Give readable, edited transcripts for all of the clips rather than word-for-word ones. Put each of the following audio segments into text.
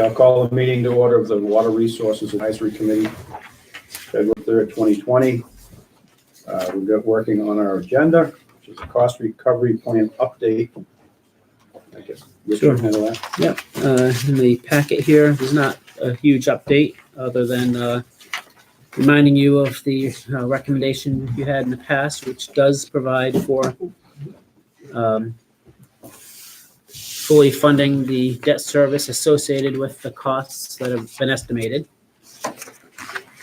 I'll call the meeting to order of the Water Resources Advisory Committee, February 3rd, 2020. We've got working on our agenda, which is a cost recovery plan update. I guess Rich Sure. can handle that. Yep. In the packet here, there's not a huge update other than reminding you of the recommendation you had in the past, which does provide for fully funding the debt service associated with the costs that have been estimated.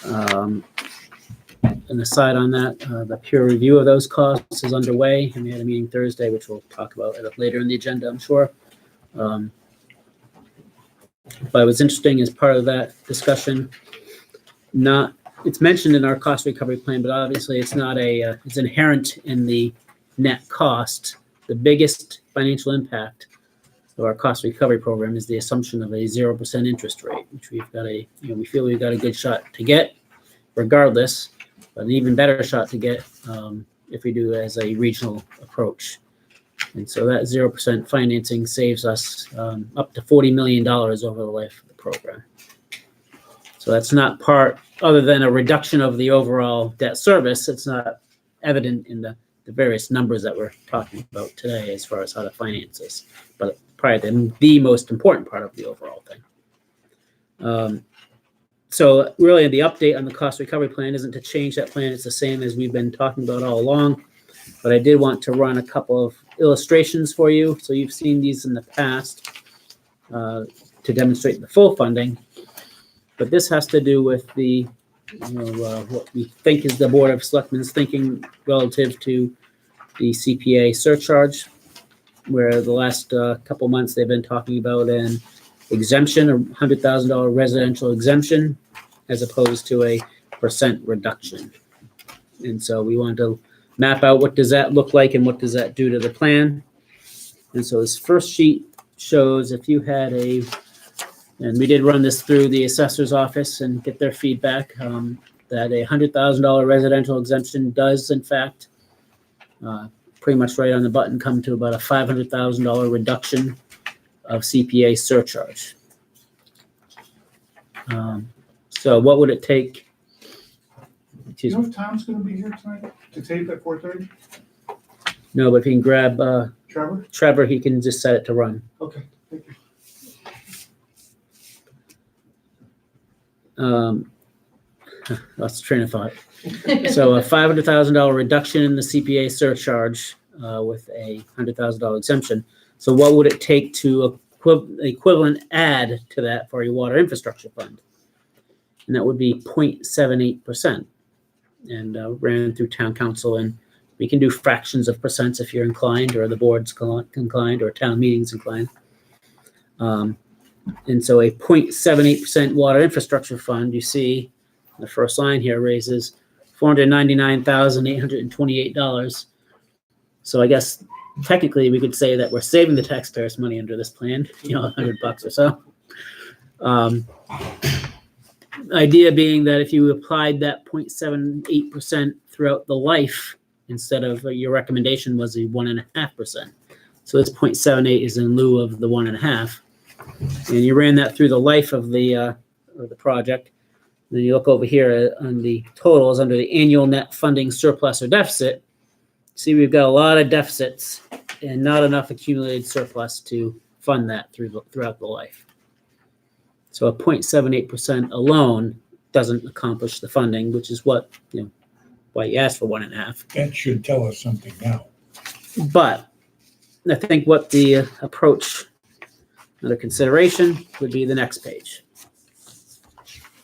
And aside on that, the peer review of those costs is underway, and we had a meeting Thursday, which we'll talk about later in the agenda, I'm sure. But what's interesting as part of that discussion, it's mentioned in our cost recovery plan, but obviously it's not it's inherent in the net cost. The biggest financial impact of our cost recovery program is the assumption of a 0% interest rate, which we feel we've got a good shot to get regardless, but an even better shot to get if we do as a regional approach. And so that 0% financing saves us up to $40 million over the life of the program. So that's not part, other than a reduction of the overall debt service, it's not evident in the various numbers that we're talking about today as far as how to finance this, but probably the most important part of the overall thing. So really the update on the cost recovery plan isn't to change that plan. It's the same as we've been talking about all along, but I did want to run a couple of illustrations for you. So you've seen these in the past to demonstrate the full funding, but this has to do with the what we think is the Board of Selectmen's thinking relative to the CPA surcharge, where the last couple months they've been talking about an exemption, a $100,000 residential exemption, as opposed to a percent reduction. And so we wanted to map out what does that look like and what does that do to the plan. And so this first sheet shows if you had and we did run this through the assessor's office and get their feedback, that a $100,000 residential exemption does, in fact, pretty much right on the button, come to about a $500,000 reduction of CPA surcharge. So what would it take? Do you know if Tom's going to be here tonight to tape at 4:30? No, but if he can grab Trevor? he can just set it to run. Okay, thank you. Lost the train of thought. So a $500,000 reduction in the CPA surcharge with a $100,000 exemption. So what would it take to equivalent add to that for your water infrastructure fund? And that would be 0.78%. And ran through town council, and we can do fractions of percents if you're inclined, or the board's inclined, or town meetings inclined. And so a 0.78% water infrastructure fund, you see the first line here, raises $499,828. So I guess technically we could say that we're saving the taxpayers money under this plan, $100 or so. Idea being that if you applied that 0.78% throughout the life, instead of your recommendation was a 1.5%. So this 0.78 is in lieu of the 1.5. And you ran that through the life of the project. Then you look over here on the totals under the annual net funding surplus or deficit. See, we've got a lot of deficits and not enough accumulated surplus to fund that throughout the life. So a 0.78% alone doesn't accomplish the funding, which is why you asked for 1.5. That should tell us something now. But I think what the approach under consideration would be the next page.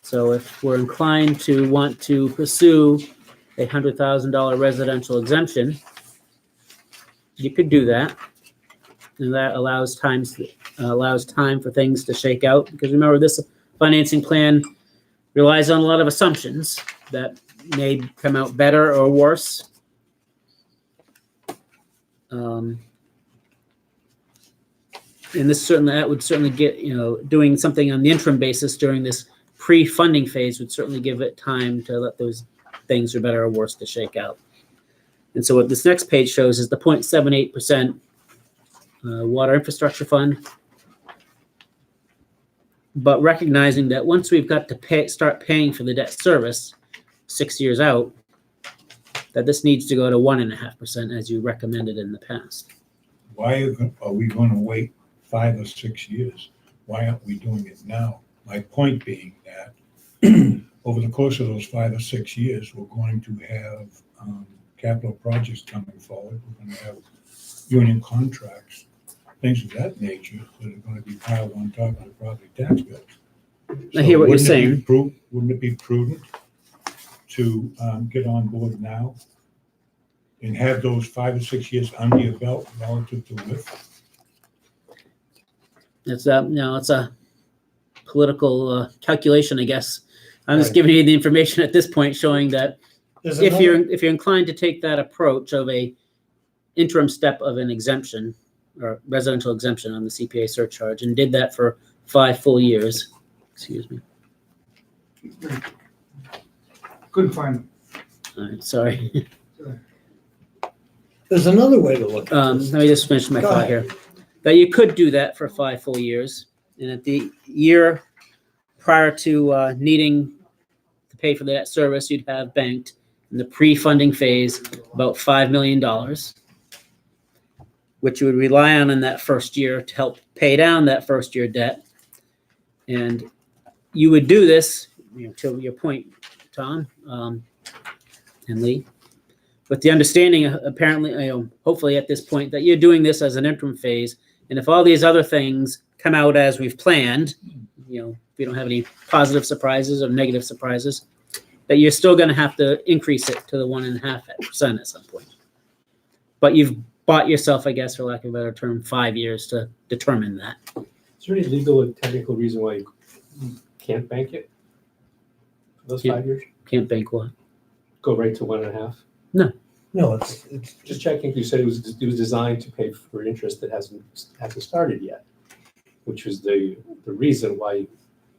So if we're inclined to want to pursue a $100,000 residential exemption, you could do that. And that allows time for things to shake out. Because remember, this financing plan relies on a lot of assumptions that may come out better or worse. And that would certainly get, doing something on the interim basis during this pre-funding phase would certainly give it time to let those things, are better or worse, to shake out. And so what this next page shows is the 0.78% water infrastructure fund. but recognizing that once we've got to start paying for the debt service 6 years out, that this needs to go to 1.5% as you recommended in the past. Why are we gonna wait 5 or 6 years? Why aren't we doing it now? My point being that over the course of those 5 or 6 years, we're going to have capital projects coming forward. We're gonna have union contracts, things of that nature that are gonna be piled on top of the property tax bills. I hear what you're So saying. wouldn't it be prudent to get on board now and have those 5 or 6 years under your belt relative to WIF? It's a political calculation, I guess. I'm just Right. giving you the information at this point, showing that There's if another- you're inclined to take that approach of a interim step of an exemption or residential exemption on the CPA surcharge, and did that for 5 full years, excuse me. Couldn't find them. All right, sorry. There's another way to look at this. Let me just finish my Go thought ahead. here. That you could do that for 5 full years, and at the year prior to needing to pay for that service, you'd have banked in the pre-funding phase about $5 million, which you would rely on in that first year to help pay down that first year debt. And you would do this, to your point, Tom and Lee, with the understanding, apparently, hopefully at this point, that you're doing this as an interim phase. And if all these other things come out as we've planned, if we don't have any positive surprises or negative surprises, that you're still going to have to increase it to the 1.5% at some point. But you've bought yourself, I guess, for lack of a better term, 5 years to determine that. Is there any legal or technical reason why you can't bank it for those Yeah. 5 years? Can't bank what? Go right to 1.5? No, it's Just checking, you said it was designed to pay for interest that hasn't started yet, which was the reason why,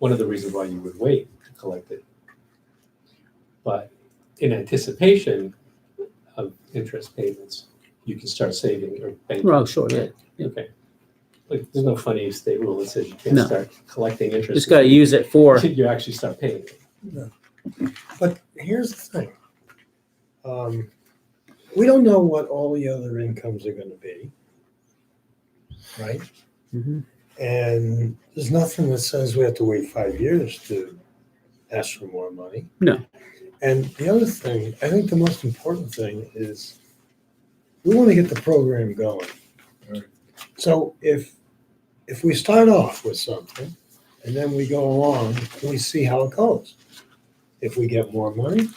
one of the reasons why you would wait to collect it. But in anticipation of interest payments, you can start saving or banking. Oh, sure, yeah. Okay. Like, there's no funny state rule that says you can't No. start collecting interest. Just got to use it for. until you actually start paying it. But here's the thing. We don't know what all the other incomes are gonna be. Right? Mhm. And there's nothing that says we have to wait 5 years to ask for more money. No. And the other thing, I think the most important thing is we want to get the program going. Right. So if we start off with something and then we go along, we see how it goes. If we get more money,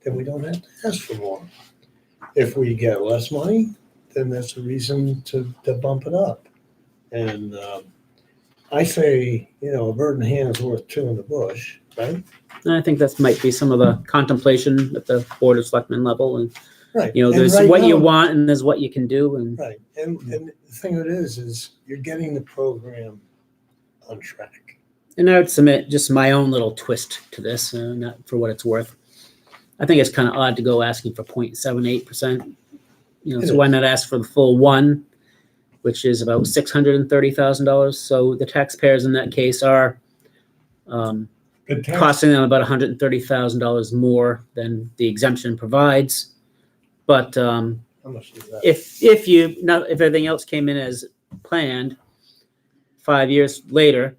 then we don't have to ask for more. If we get less money, then that's a reason to bump it up. And I say, a bird in the hand is worth 2 in the bush, right? And I think that might be some of the contemplation at the Board of Selectmen level. And, Right. And there's right what you now- want and there's what you can do. And Right. And the thing of it is you're getting the program on track. And I would submit just my own little twist to this, not for what it's worth. I think it's kind of odd to go asking for 0.78%. So why not ask for the full 1, which is about $630,000. So the taxpayers in that case are The tax, costing them about $130,000 more than the exemption provides. But How much is that? if everything else came in as planned, 5 years later,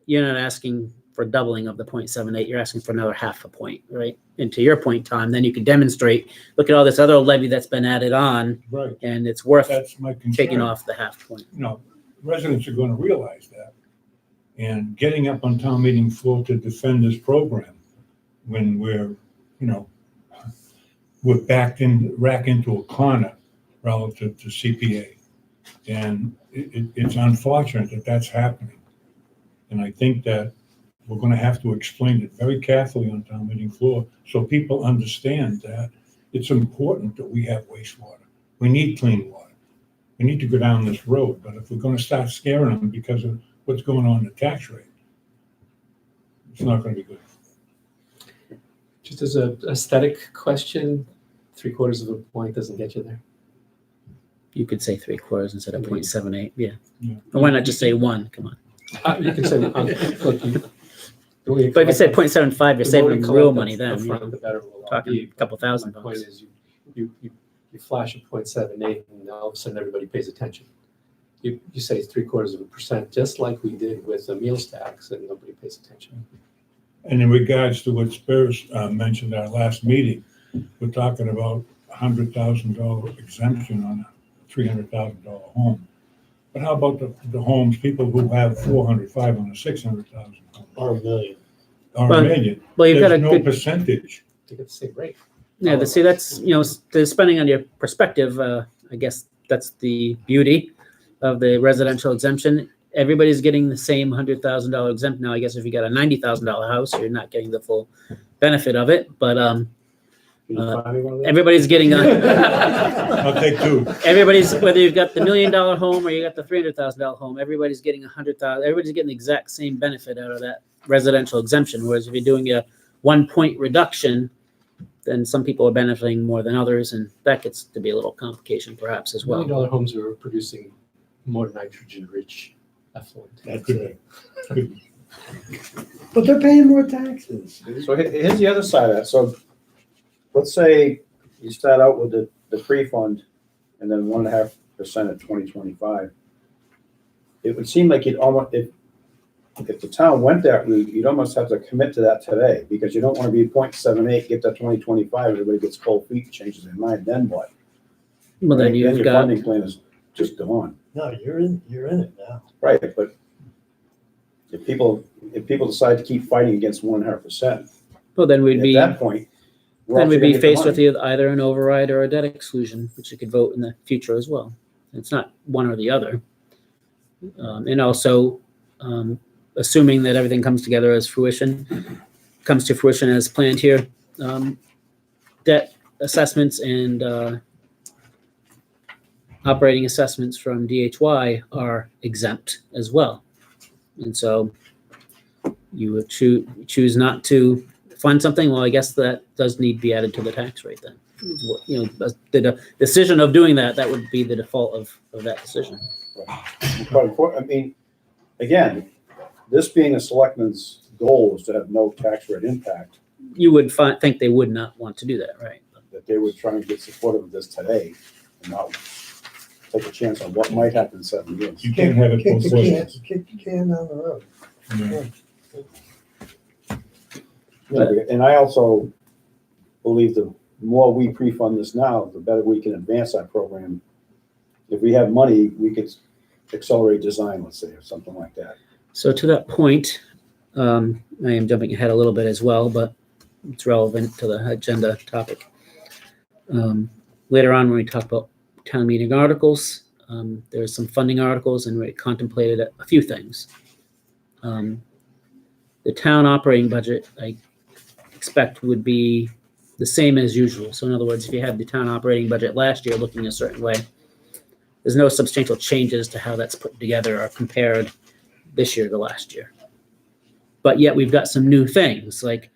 you're not asking for doubling of the 0.78. You're asking for another 0.5 point, right? And to your point, Tom, then you could demonstrate, look at all this other levy that's been added on, right, and it's worth that's my concern. taking off the 0.5 point. Residents are gonna realize that. And getting up on town meeting floor to defend this program when we're backed into a corner relative to CPA. And it's unfortunate that that's happening. And I think that we're gonna have to explain it very carefully on town meeting floor so people understand that it's important that we have wastewater. We need clean water. We need to go down this road, but if we're gonna start scaring them because of what's going on in the tax rate, it's not gonna be good. Just as a aesthetic question, 3/4 of a point doesn't get you there. You could say 3/4 instead of 0.78. Yeah. Yeah. Or why not just say 1? Come on. You can say, look, But if you say 0.75, you're saving them real money then. Upfront, the better we'll all Talking be. a couple thousand My point bucks. is you flash a 0.78 and all of a sudden everybody pays attention. You say 0.75%, just like we did with the meals tax, and nobody pays attention. And in regards to what Spiros mentioned at our last meeting, we're talking about $100,000 exemption on a $300,000 home. But how about the homes, people who have 400, 500, 600,000 homes, Or a million. or Well, a million? Well, you've got a There's no good, percentage. They get the same rate. yeah, see, that's, depending on your perspective, I guess that's the beauty of the residential exemption. Everybody's getting the same $100,000 exempt. Now, I guess if you got a $90,000 house, you're not getting the full benefit of it, but Can you find me one of those? everybody's getting a, I'll take two. everybody's, whether you've got the $1 million home or you got the $300,000 home, everybody's getting everybody's getting the exact same benefit out of that residential exemption. Whereas if you're doing a 1 point reduction, then some people are benefiting more than others, and that gets to be a little complication perhaps as $1 million well. homes are producing more nitrogen-rich effluent. That's Could it. be. But they're paying more taxes. So here's the other side of that. So let's say you start out with the pre-fund and then 1.5% at 2025. It would seem like you'd almost, if the town went that route, you'd almost have to commit to that today, because you don't want to be 0.78, get to 2025, everybody gets cold feet, changes their mind, then what? Well, then Then you've your got, funding plan is just gone. No, you're in it now. Right, but if people decide to keep fighting against 1.5%, well, then we'd at be, that point, where then else we'd you be gonna get the faced with money? either an override or a debt exclusion, which you could vote in the future as well. It's not one or the other. And also, assuming that everything comes together as comes to fruition as planned here, debt assessments and operating assessments from DHY are exempt as well. And so you would choose not to fund something, well, I guess that does need to be added to the tax rate then. The decision of doing that would be the default of that decision. But I mean, again, this being a selectman's goal is to have no tax rate impact, You would think they would not want to do that, right? that they would try and get supportive of this today and not take a chance on what might happen in 7 years. You can't have it Kick both the can, ways. kick the can down the road. Yeah. And I also believe the more we pre-fund this now, the better we can advance our program. If we have money, we could accelerate design, let's say, or something like that. So to that point, I am jumping ahead a little bit as well, but it's relevant to the agenda topic. Later on, when we talk about town meeting articles, there are some funding articles, and we contemplated a few things. The town operating budget, I expect, would be the same as usual. So in other words, if you had the town operating budget last year looking a certain way, there's no substantial changes to how that's put together or compared this year to last year. But yet we've got some new things, like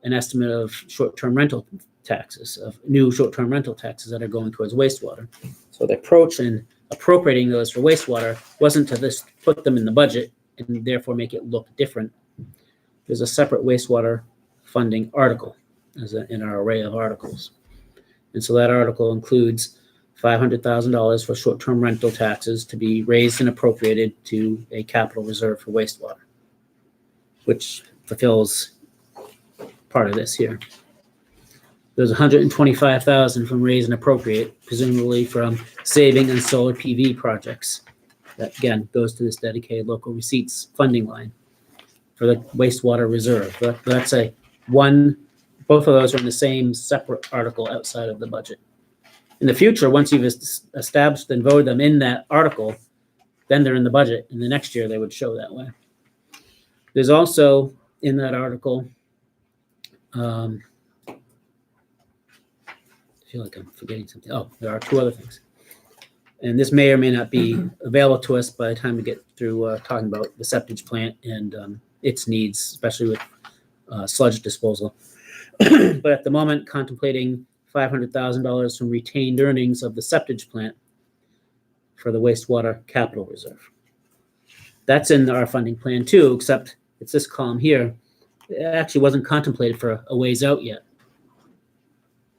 an estimate of short-term rental taxes, of new short-term rental taxes that are going towards wastewater. So the approach in appropriating those for wastewater wasn't to just put them in the budget and therefore make it look different. There's a separate wastewater funding article in our array of articles. And so that article includes $500,000 for short-term rental taxes to be raised and appropriated to a capital reserve for wastewater, which fulfills part of this here. There's $125,000 from raise and appropriate, presumably from saving on solar PV projects. That again goes to this dedicated local receipts funding line for the wastewater reserve. That's both of those are in the same separate article outside of the budget. In the future, once you've established and voted them in that article, then they're in the budget, and the next year they would show that way. There's also in that article, I feel like I'm forgetting something. Oh, there are two other things. And this may or may not be available to us by the time we get through talking about the septic plant and its needs, especially with sludge disposal. But at the moment, contemplating $500,000 from retained earnings of the septic plant for the wastewater capital reserve. That's in our funding plan too, except it's this column here. It actually wasn't contemplated for a ways out yet.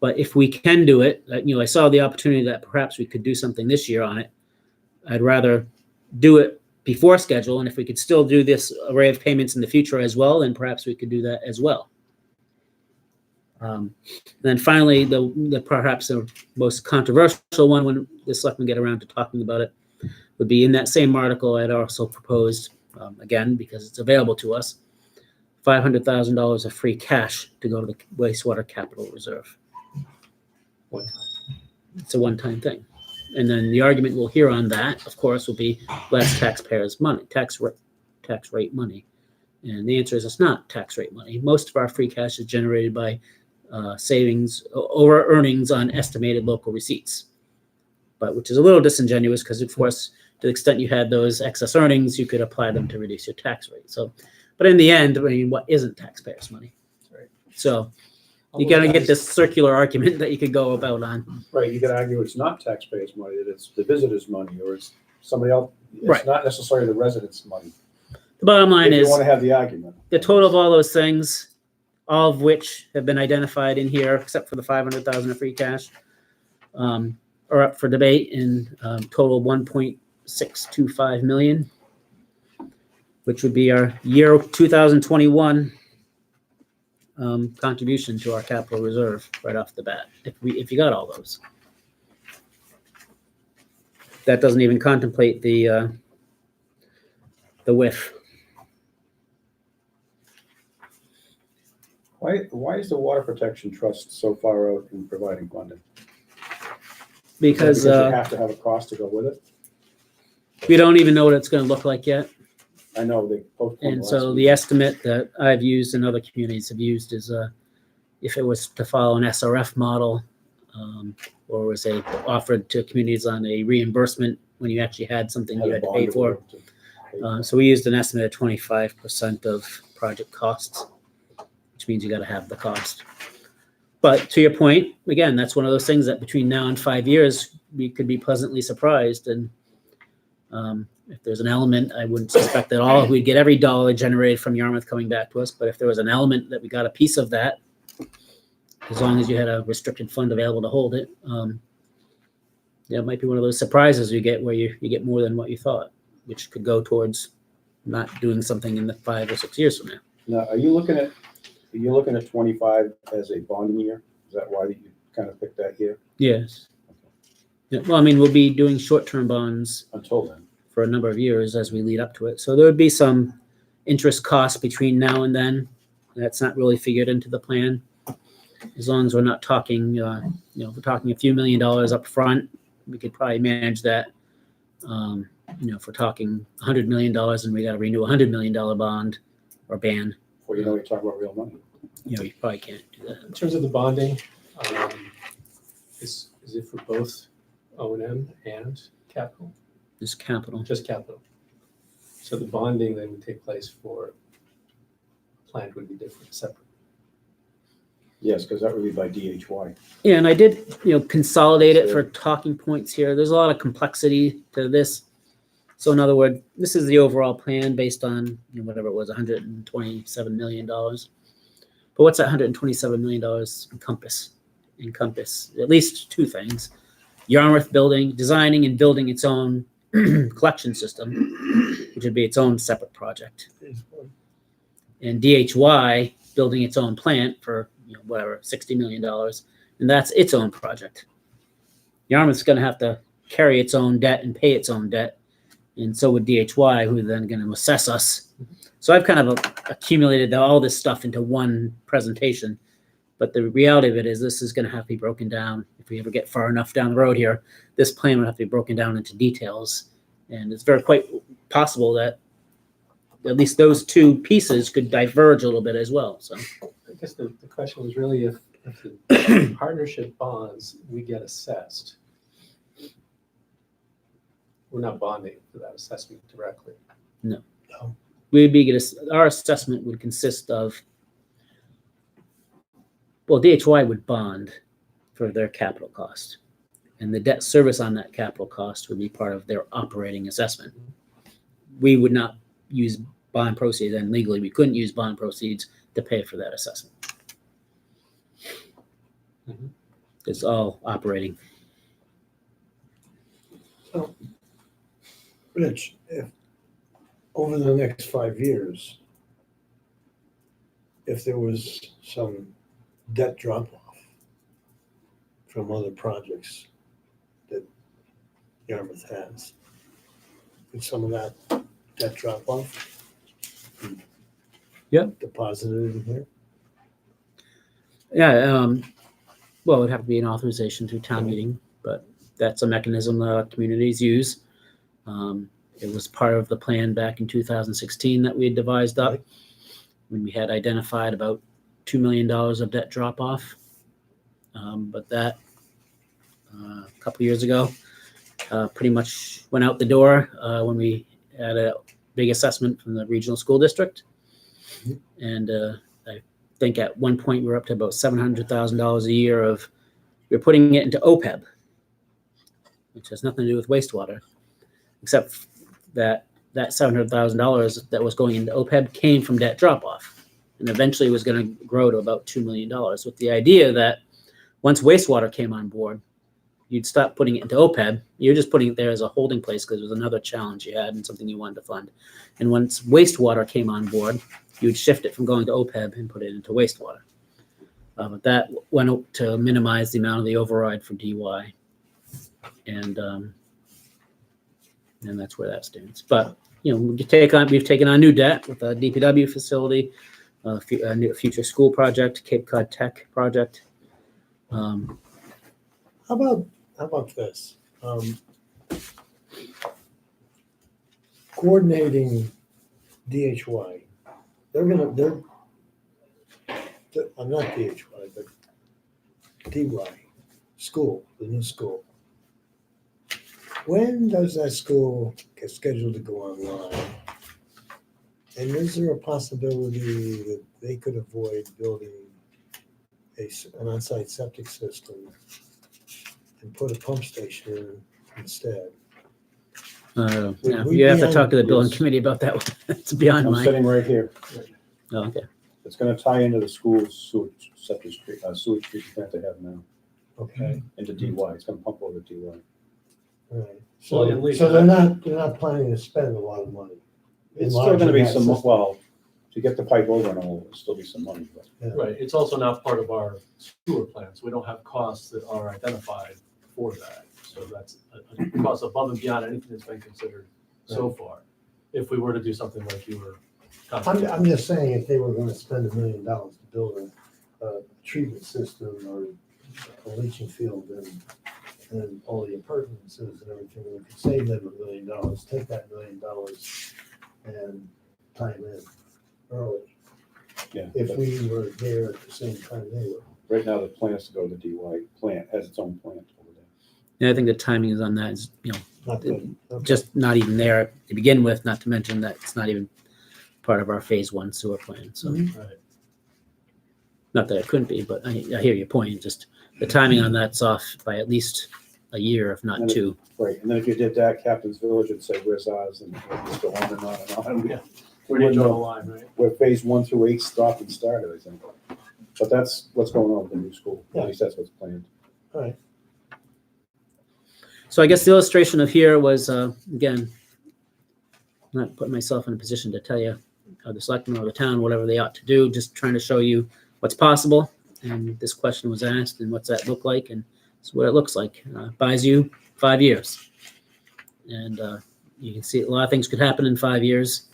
But if we can do it, I saw the opportunity that perhaps we could do something this year on it. I'd rather do it before schedule, and if we could still do this array of payments in the future as well, then perhaps we could do that as well. Then finally, the perhaps the most controversial one when the selectmen get around to talking about it would be in that same article. I'd also proposed, again, because it's available to us, $500,000 of free cash to go to the wastewater capital reserve. One time. It's a one-time thing. And then the argument we'll hear on that, of course, will be less taxpayers' money, tax rate money. And the answer is it's not tax rate money. Most of our free cash is generated by savings over earnings on estimated local receipts, but which is a little disingenuous because, of course, to the extent you had those excess earnings, you could apply them to reduce your tax rate. So, but in the end, I mean, what isn't taxpayers' money? Right. So you got to get this circular argument that you could go about on. Right, you could argue it's not taxpayers' money, that it's the visitor's money, or it's somebody else. Right. It's not necessarily the residents' money. The bottom line If is you want to have the argument. the total of all those things, all of which have been identified in here, except for the 500,000 of free cash, are up for debate in total 1.625 million, which would be our year 2021 contribution to our capital reserve right off the bat. If you got all those, that doesn't even contemplate the WIF. Why is the Water Protection Trust so far out in providing funding? Because you have to have a cost to go with it? we don't even know what it's going to look like yet. I know they postponed And last so week. the estimate that I've used and other communities have used is if it was to follow an SRF model, or was offered to communities on a reimbursement when you actually had something you had to pay for. So we used an estimate of 25% of project costs, which means you got to have the cost. But to your point, again, that's one of those things that between now and 5 years, we could be pleasantly surprised. And if there's an element, I wouldn't suspect that we'd get every dollar generated from Yarmouth coming back to us. But if there was an element that we got a piece of that, as long as you had a restricted fund available to hold it, it might be one of those surprises you get where you get more than what you thought, which could go towards not doing something in the 5 or 6 years from now. Now, are you looking at 25 as a bonding year? Is that why you kind of picked that year? Yes. Yeah, well, I mean, we'll be doing short-term bonds Until then. for a number of years as we lead up to it. So there would be some interest costs between now and then. That's not really figured into the plan. As long as we're not talking, if we're talking a few $1 million up front, we could probably manage that. If we're talking $100 million and we got to renew a $100 million bond or ban, Well, you're talking about real money. you probably can't do that. In terms of the bonding, is it for both O&M and capital? Just capital. Just capital. So the bonding that would take place for plant would be different, separate. Yes, because that would be by DHY. Yeah, and I did, consolidate it for talking points here. There's a lot of complexity to this. So in other words, this is the overall plan based on whatever it was, $127 million. But what's that $127 million encompass? At least two things. Yarmouth designing and building its own collection system, which would be its own separate project. And DHY building its own plant for $60 million, and that's its own project. Yarmouth's going to have to carry its own debt and pay its own debt, and so would DHY, who are then going to assess us. So I've kind of accumulated all this stuff into one presentation, but the reality of it is this is going to have to be broken down. If we ever get far enough down the road here, this plan would have to be broken down into details, and it's quite possible that at least those two pieces could diverge a little bit as well. So I guess the question was really if the partnership bonds, we get assessed. We're not bonding for that assessment directly. No. Our assessment would consist of, DHY would bond for their capital cost, and the debt service on that capital cost would be part of their operating assessment. we would not use bond proceeds, and legally we couldn't use bond proceeds to pay for that assessment. Mhm. It's all operating. Rich, if, over the next 5 years, if there was some debt drop-off from other projects that Yarmouth has, could some of that debt drop-off be deposited in here? Yeah, well, it would have to be an authorization through town meeting, but that's a mechanism that communities use. It was part of the plan back in 2016 that we had devised up, Right. when we had identified about $2 million of debt drop-off. But that, a couple years ago, pretty much went out the door when we had a big assessment from the regional school district. And I think at one point we were up to about $700,000 a year of, we're putting it into OPEB, which has nothing to do with wastewater, except that $700,000 that was going into OPEB came from debt drop-off, and eventually was going to grow to about $2 million, with the idea that once wastewater came on board, you'd stop putting it into OPEB. You're just putting it there as a holding place because it was another challenge you had and something you wanted to fund. And once wastewater came on board, you'd shift it from going to OPEB and put it into wastewater. But that went out to minimize the amount of the override for DY. And that's where that stands. But, we've taken on new debt with a DPW facility, a new future school project, Cape Cod Tech project. How about this? Coordinating DHY. I'm not DHY, but DY, school, the new school. When does that school get scheduled to go online? And is there a possibility that they could avoid building an on-site septic system and put a pump station in instead? Yeah, we you have to be talk on- to the building committee about that one. It's beyond I'm mine. sitting right here. Oh, okay. It's gonna tie into the school's sewage, septic sewage treatment plant they have now, Okay, into DY. It's gonna pump over DY. all right. Well, So, at least so they're not planning to spend a lot of money. It's still gonna be enlarging that some, system. well, to get the pipe over and all, it'll still be some money, but Right, it's also not part of our sewer plan, so we don't have costs that are identified for that. So that's a cost above and beyond anything that's been considered so far. If we were to do something like you were I'm contemplating. just saying, if they were gonna spend $1 million to build a treatment system or a leaching field and all the appurtenances and everything, we could save them $1 million, take that $1 million and tie them in early. yeah. If but we were there at the same time they were. right now, the plan is to go to DY plant, has its own plant over there. Yeah, I think the timing is on that is, Not good. Okay. just not even there to begin with, not to mention that it's not even part of our phase one sewer plan. So Mhm. Right. not that it couldn't be, but I hear your point. Just the timing on that's off by at least a year, if not And it- two. Right, and then if you did that, Captain's Village would say, where's ours? And we'd just go on and on and on. Yeah. Where do you draw the line, right? Where phase 1 through 8 stopped and started, I think. But that's what's going on with the new school. Yeah. At least that's what's planned. All right. So I guess the illustration of here was, again, not putting myself in a position to tell you, or the selectmen or the town, whatever they ought to do, just trying to show you what's possible. And this question was asked, and what's that look like? And it's what it looks like. Buys you 5 years. And you can see a lot of things could happen in 5 years,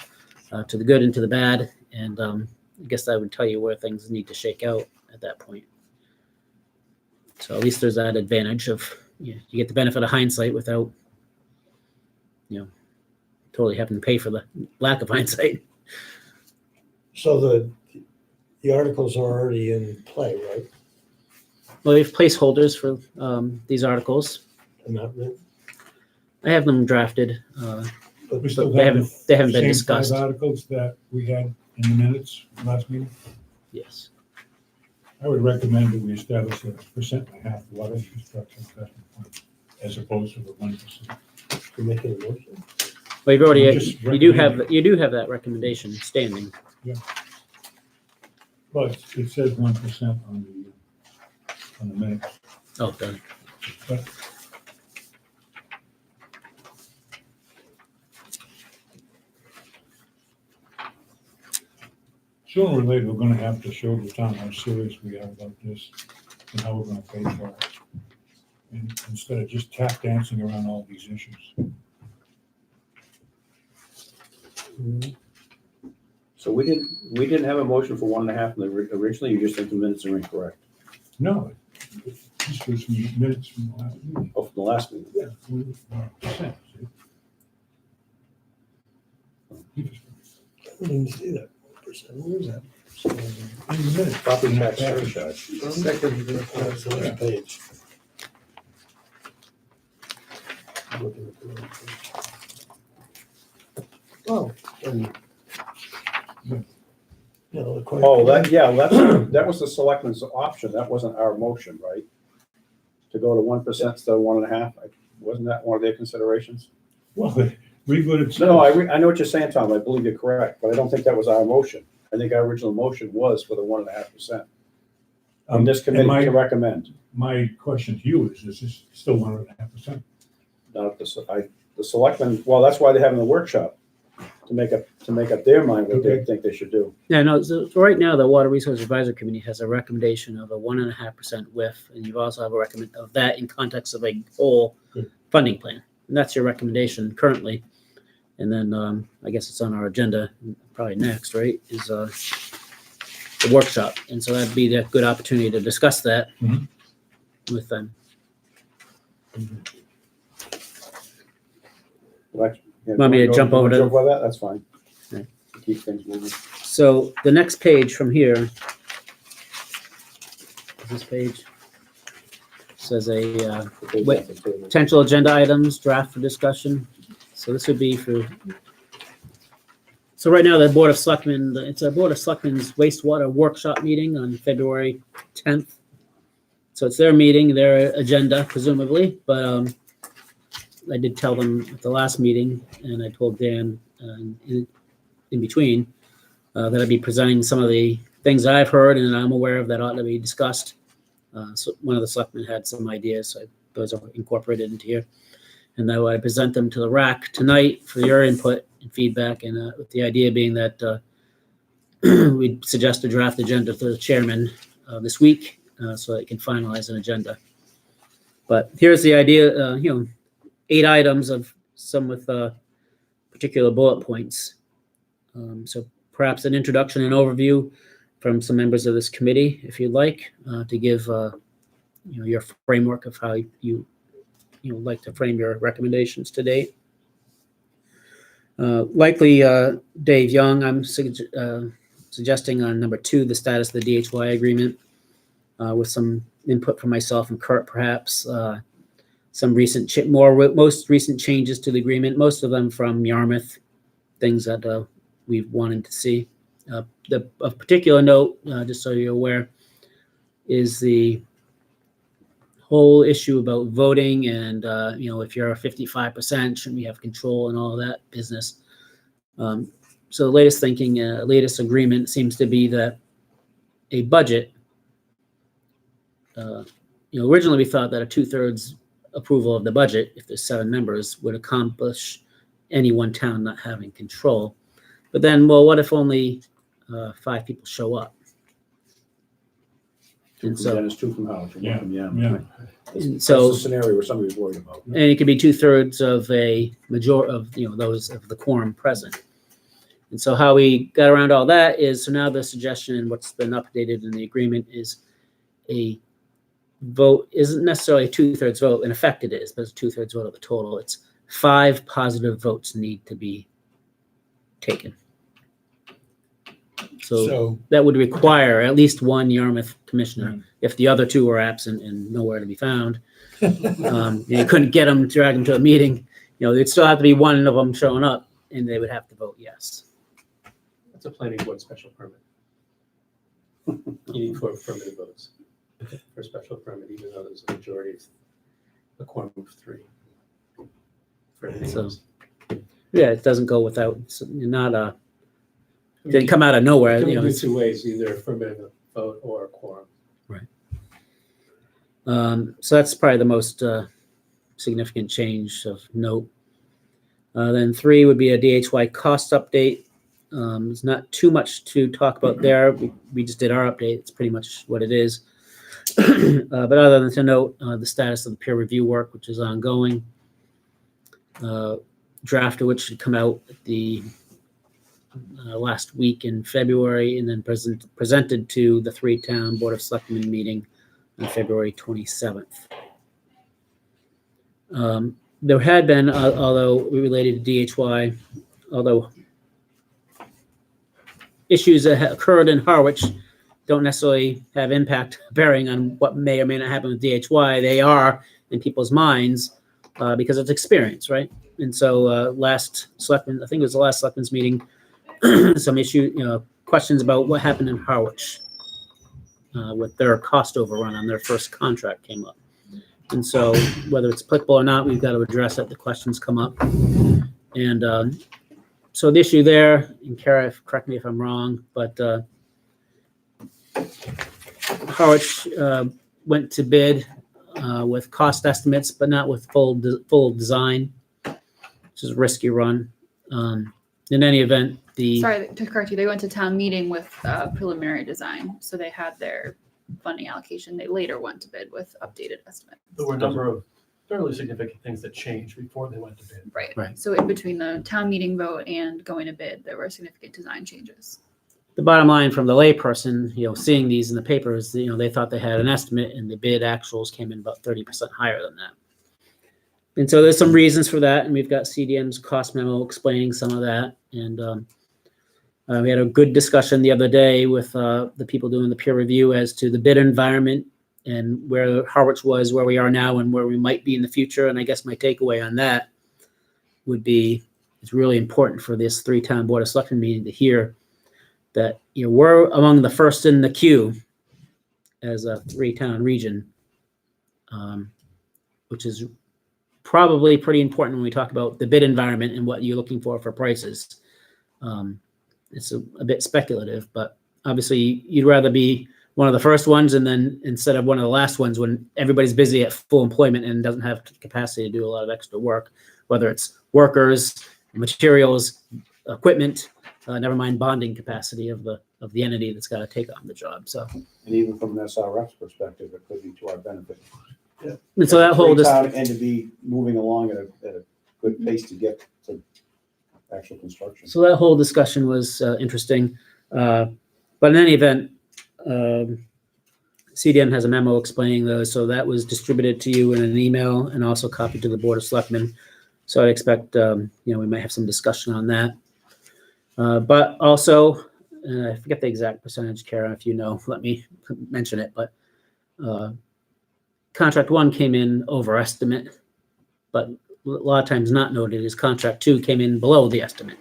to the good and to the bad. And I guess that would tell you where things need to shake out at that point. So at least there's that advantage of, you get the benefit of hindsight without, totally having to pay for the lack of hindsight. So the articles are already in play, right? Well, we have placeholders for these articles. They're not written? I have them drafted. We still They have haven't- the they haven't been same discussed. 5 articles that we had in the minutes last meeting. Yes. I would recommend that we establish a 1.5% water infrastructure investment plan as opposed to the 1%. You're making a motion? Well, you've already, I'm just you do recommending. have that recommendation standing. But it says 1% on the minutes. Oh, done. But sooner or later, we're gonna have to show the town how serious we are about this and how we're gonna pay for it. And instead of just tap dancing around all these issues. So we didn't have a motion for 1.5 originally, you just think the minutes are incorrect? No, this was from minutes from the last meeting. Oh, from the last meeting? Yeah. 1%, see? I didn't see that 1%. Where is that? In the minutes. Property tax surcharge. Second, that's the last page. Looking at the wrong page. Oh, and. You know, Oh, that was the selectmen's option, that wasn't our motion, right? To go to 1% instead of 1.5, wasn't that one of their considerations? Well, Reboot itself. No, I know what you're saying, Tom, I believe you're correct, but I don't think that was our motion. I think our original motion was for the 1.5%. On this committee to recommend. My question to you is this still 1.5%? Not the selectmen, well, that's why they're having the workshop, to make up their mind what they think they should do. Yeah, no, so right now, the Water Resource Advisory Committee has a recommendation of a 1.5% WIF, and you also have a recommend of that in context of a whole Good. funding plan. And that's your recommendation currently. And then, I guess it's on our agenda, probably next, right, is the workshop. And so that'd be a good opportunity to discuss that Mhm. with them. Want me to jump over to- Jump over that, that's fine. Okay. Keep things moving. So the next page from here, is this page, says a Wait. potential agenda items, draft for discussion. So this would be for, so right now, the Board of Selectmen, it's a Board of Selectmen's wastewater workshop meeting on February 10th. So it's their meeting, their agenda presumably, but I did tell them at the last meeting, and I told Dan in between, that I'd be presenting some of the things that I've heard and I'm aware of that ought to be discussed. So one of the selectmen had some ideas, so those are incorporated into here. And then I present them to the RAC tonight for your input and feedback, and with the idea being that we'd suggest a draft agenda for the chairman this week, so that it can finalize an agenda. But here's the idea, 8 items of some with particular bullet points. So perhaps an introduction and overview from some members of this committee, if you'd like, to give your framework of how you like to frame your recommendations to date. Likely Dave Young, I'm suggesting on number 2, the status of the DHY agreement, with some input from myself and Kurt, perhaps. Some most recent changes to the agreement, most of them from Yarmouth, things that we've wanted to see. Of particular note, just so you're aware, is the whole issue about voting and, if you're 55%, shouldn't we have control and all that business. So the latest thinking, latest agreement seems to be that a budget, originally we thought that a 2/3 approval of the budget, if there's 7 members, would accomplish any one town not having control. But then, well, what if only 5 people show up? And so, Dennis, 2 from Howard, 1 from Yam. Yeah. And That's so, the scenario where somebody's worried about. and it could be 2/3 of a majority of, those of the quorum present. And so how we got around all that is, so now the suggestion and what's been updated in the agreement is a vote isn't necessarily a 2/3 vote. In effect, it is, but it's a 2/3 vote of the total. It's 5 positive votes need to be taken. So that would require at least 1 Yarmouth commissioner. If the other 2 were absent and nowhere to be found, you couldn't get them, drag them to a meeting. They'd still have to be 1 of them showing up, and they would have to vote yes. That's a planning board special permit. You need 4 affirmative votes for a special permit, even though there's a majority of a quorum of 3. For everything So- else. Yeah, it doesn't go without, you're not didn't come out of nowhere, It you can know. do it's- two ways, either affirmative vote or a quorum. So that's probably the most significant change of note. Then 3 would be a DHY cost update. There's not too much to talk about there. We just did our update. It's pretty much what it is. But other than to note the status of the peer review work, which is ongoing. Draft of which should come out at the last week in February, and then presented to the 3-town Board of Selectmen meeting on February 27th. There had been, although related to DHY, although issues that occurred in Harwich don't necessarily have impact bearing on what may or may not happen with DHY, they are in people's minds because it's experience, right? And so last Selectmen, I think it was the last Selectmen's meeting, some questions about what happened in Harwich with their cost overrun on their first contract came up. And so whether it's applicable or not, we've got to address it. The questions come up. And so the issue there, and Kara, correct me if I'm wrong, but Harwich went to bid with cost estimates, but not with full design, which is a risky run. In any event, Sorry to correct you, they went to town meeting with preliminary design, so they had their funding allocation. They later went to bid with updated estimates. There were a number of fairly significant things that changed before they went to bid. Right. So in between the town meeting vote and going to bid, there were significant design changes. the bottom line from the layperson, seeing these in the papers, they thought they had an estimate, and the bid actuals came in about 30% higher than that. And so there's some reasons for that, and we've got CDM's cost memo explaining some of that. And we had a good discussion the other day with the people doing the peer review as to the bid environment and where Harwich was, where we are now, and where we might be in the future. And I guess my takeaway on that would be it's really important for this 3-town Board of Selectmen meeting to hear that we're among the first in the queue as a 3-town region, which is probably pretty important when we talk about the bid environment and what you're looking for prices. It's a bit speculative, but obviously you'd rather be one of the first ones and then instead of one of the last ones when everybody's busy at full employment and doesn't have capacity to do a lot of extra work, whether it's workers, materials, equipment, never mind bonding capacity of the entity that's got to take on the job. So, And even from an SRF's perspective, it could be to our benefit. and so that whole And to be moving along at a good pace to get to actual construction. So that whole discussion was interesting. But in any event, CDM has a memo explaining those. So that was distributed to you in an email and also copied to the Board of Selectmen. So I expect, we might have some discussion on that. But also, I forget the exact percentage, Kara, if you know, let me mention it. But contract 1 came in over estimate, but a lot of times not noted is contract 2 came in below the estimate.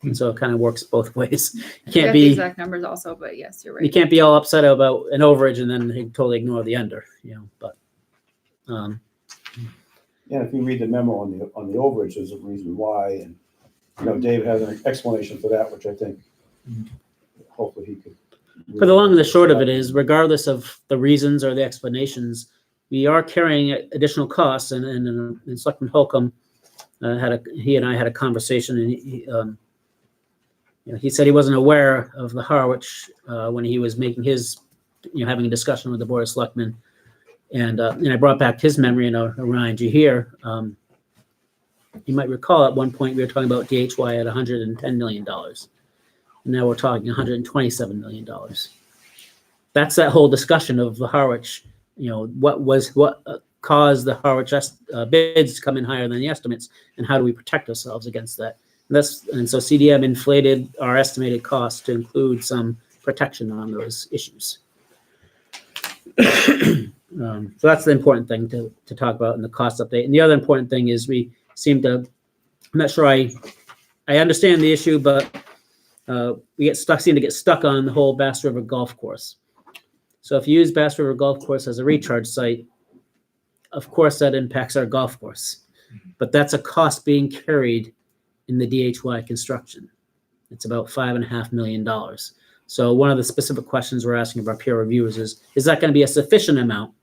And so it kind of works both ways. You can't the be exact numbers also, but yes, you're right. you can't be all upset about an overage and then totally ignore the under, but Yeah, if you read the memo on the overage, there's a reason why, and Dave has an explanation for that, which I think hopefully he could. for the long and the short of it is, regardless of the reasons or the explanations, we are carrying additional costs. And Selectman Holcomb he and I had a conversation, and he said he wasn't aware of the Harwich when he was making his, having a discussion with the Board of Selectmen. And I brought back his memory, and I'll remind you here. You might recall at one point we were talking about DHY at $110 million. Now we're talking $127 million. That's that whole discussion of the Harwich, what caused the Harwich bids to come in higher than the estimates, and how do we protect ourselves against that? And so CDM inflated our estimated costs to include some protection on those issues. So that's the important thing to talk about in the cost update. And the other important thing is we seem to, I'm not sure I understand the issue, but we seem to get stuck on the whole Bass River Golf Course. So if you use Bass River Golf Course as a recharge site, of course that impacts our golf course. But that's a cost being carried in the DHY construction. It's about $5.5 million. So one of the specific questions we're asking of our peer reviewers is that going to be a sufficient amount?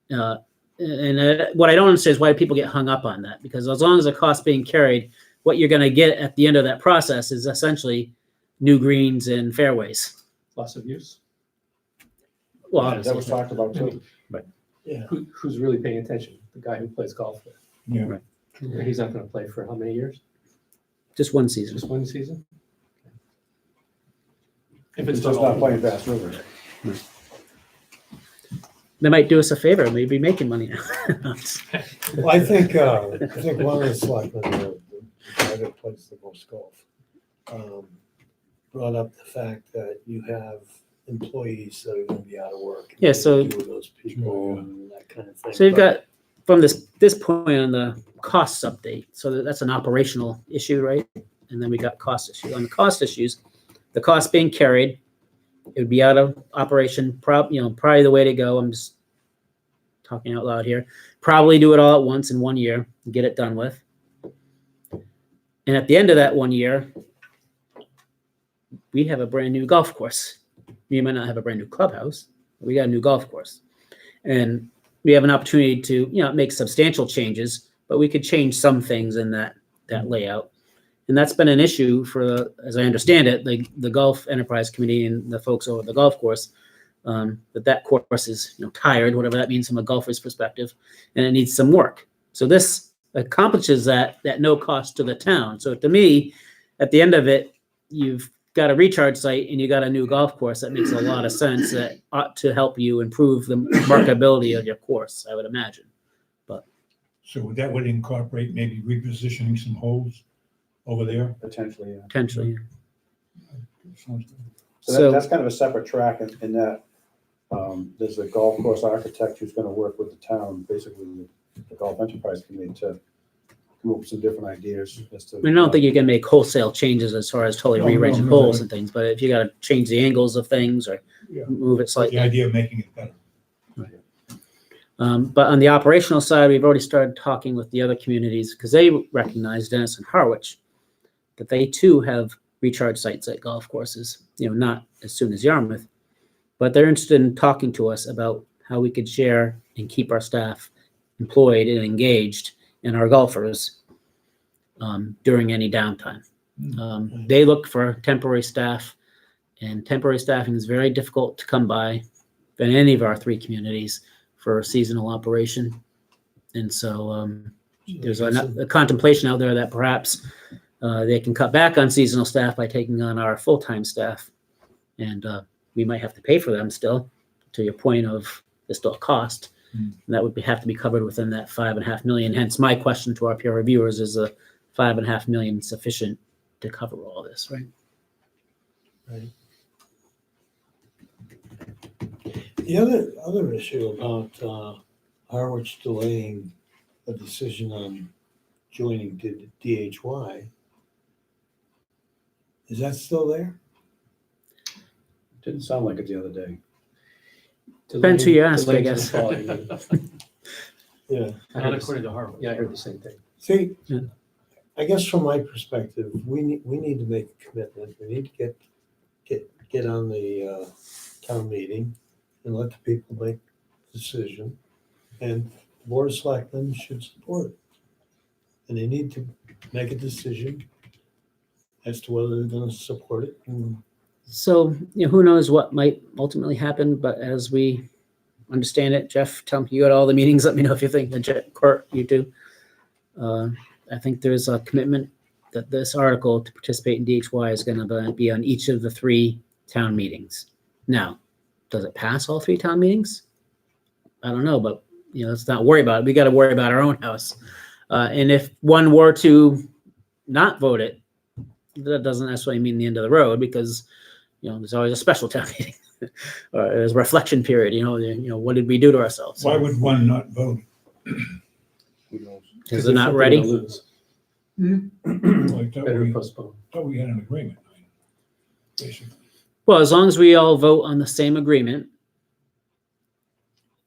What I don't understand is why people get hung up on that, because as long as the cost being carried, what you're going to get at the end of that process is essentially new greens and fairways. Loss of use. Well, Yeah, that was obviously, talked about too. Yeah. Who's really paying attention? The guy who plays golf there. Yeah. Right. He's not gonna play for how many years? just one season. Just one season? If It's it's just done not all. playing Bass River. They might do us a favor. We'd be making money now. Well, I think one of the selectmen, the guy that plays the most golf, brought up the fact that you have employees that are gonna be out of work. Yeah, so- What do you do with those people and that kind of thing. So you've But- got, from this point on the costs update, so that's an operational issue, right? And then we got cost issue. On the cost issues, the cost being carried, it would be out of operation, probably the way to go. I'm just talking out loud here. Probably do it all at once in 1 year, and get it done with. And at the end of that 1 year, we have a brand new golf course. We might not have a brand new clubhouse, but we got a new golf course. And we have an opportunity to, make substantial changes, but we could change some things in that layout. And that's been an issue for, as I understand it, the Golf Enterprise Committee and the folks over at the golf course, that course is, tired, whatever that means from a golfer's perspective, and it needs some work. So this accomplishes that at no cost to the town. So to me, at the end of it, you've got a recharge site and you got a new golf course. That makes a lot of sense. That ought to help you improve the markability of your course, I would imagine. So that would incorporate maybe repositioning some holes over there? Potentially, yeah. Potentially. Sounds good. So- That's kind of a separate track in that, there's a golf course architect who's gonna work with the town, basically the Golf Enterprise Committee, to come up with some different ideas as to. I don't think you can make wholesale changes as far as totally No, rearranging no, holes no. and things, but if you gotta change the angles of things or Yeah. move it The slightly. idea of making it better. But on the operational side, we've already started talking with the other communities because they recognize, Dennis and Harwich, that they too have recharge sites at golf courses, not as soon as Yarmouth, but they're interested in talking to us about how we could share and keep our staff employed and engaged and our golfers during any downtime. They look for temporary staff, and temporary staffing is very difficult to come by in any of our three communities for a seasonal operation. And so there's a contemplation out there that perhaps they can cut back on seasonal staff by taking on our full-time staff. And we might have to pay for them still, to your point of there's still a cost. And that would have to be covered within that $5.5 million. Hence my question to our peer reviewers, is a $5.5 million sufficient to cover all this, right? Right. The other issue about Harwich delaying a decision on joining DHY, is that still there? Didn't sound like it the other day. Depends who you ask, I Delayed to the guess. fall, you mean. Yeah. I Not heard the according to Harvard. Yeah, I heard the same thing. See, Yeah. I guess from my perspective, we need to make a commitment. We need to get on the town meeting and let the people make the decision. And the Board of Selectmen should support it. And they need to make a decision as to whether they're gonna support it. And So, who knows what might ultimately happen, but as we understand it, Jeff, tell me, you at all the meetings, let me know if you think, and Kurt, you too. I think there's a commitment that this article to participate in DHY is going to be on each of the three town meetings. Now, does it pass all three town meetings? I don't know, but let's not worry about it. We got to worry about our own house. And if one were to not vote it, that doesn't necessarily mean the end of the road, because there's always a special town meeting or there's a reflection period. What did we do to ourselves? Why would one not vote? Who knows? Because they're not ready. Lose. Well, I thought Better we postpone. had an agreement, basically. Well, as long as we all vote on the same agreement,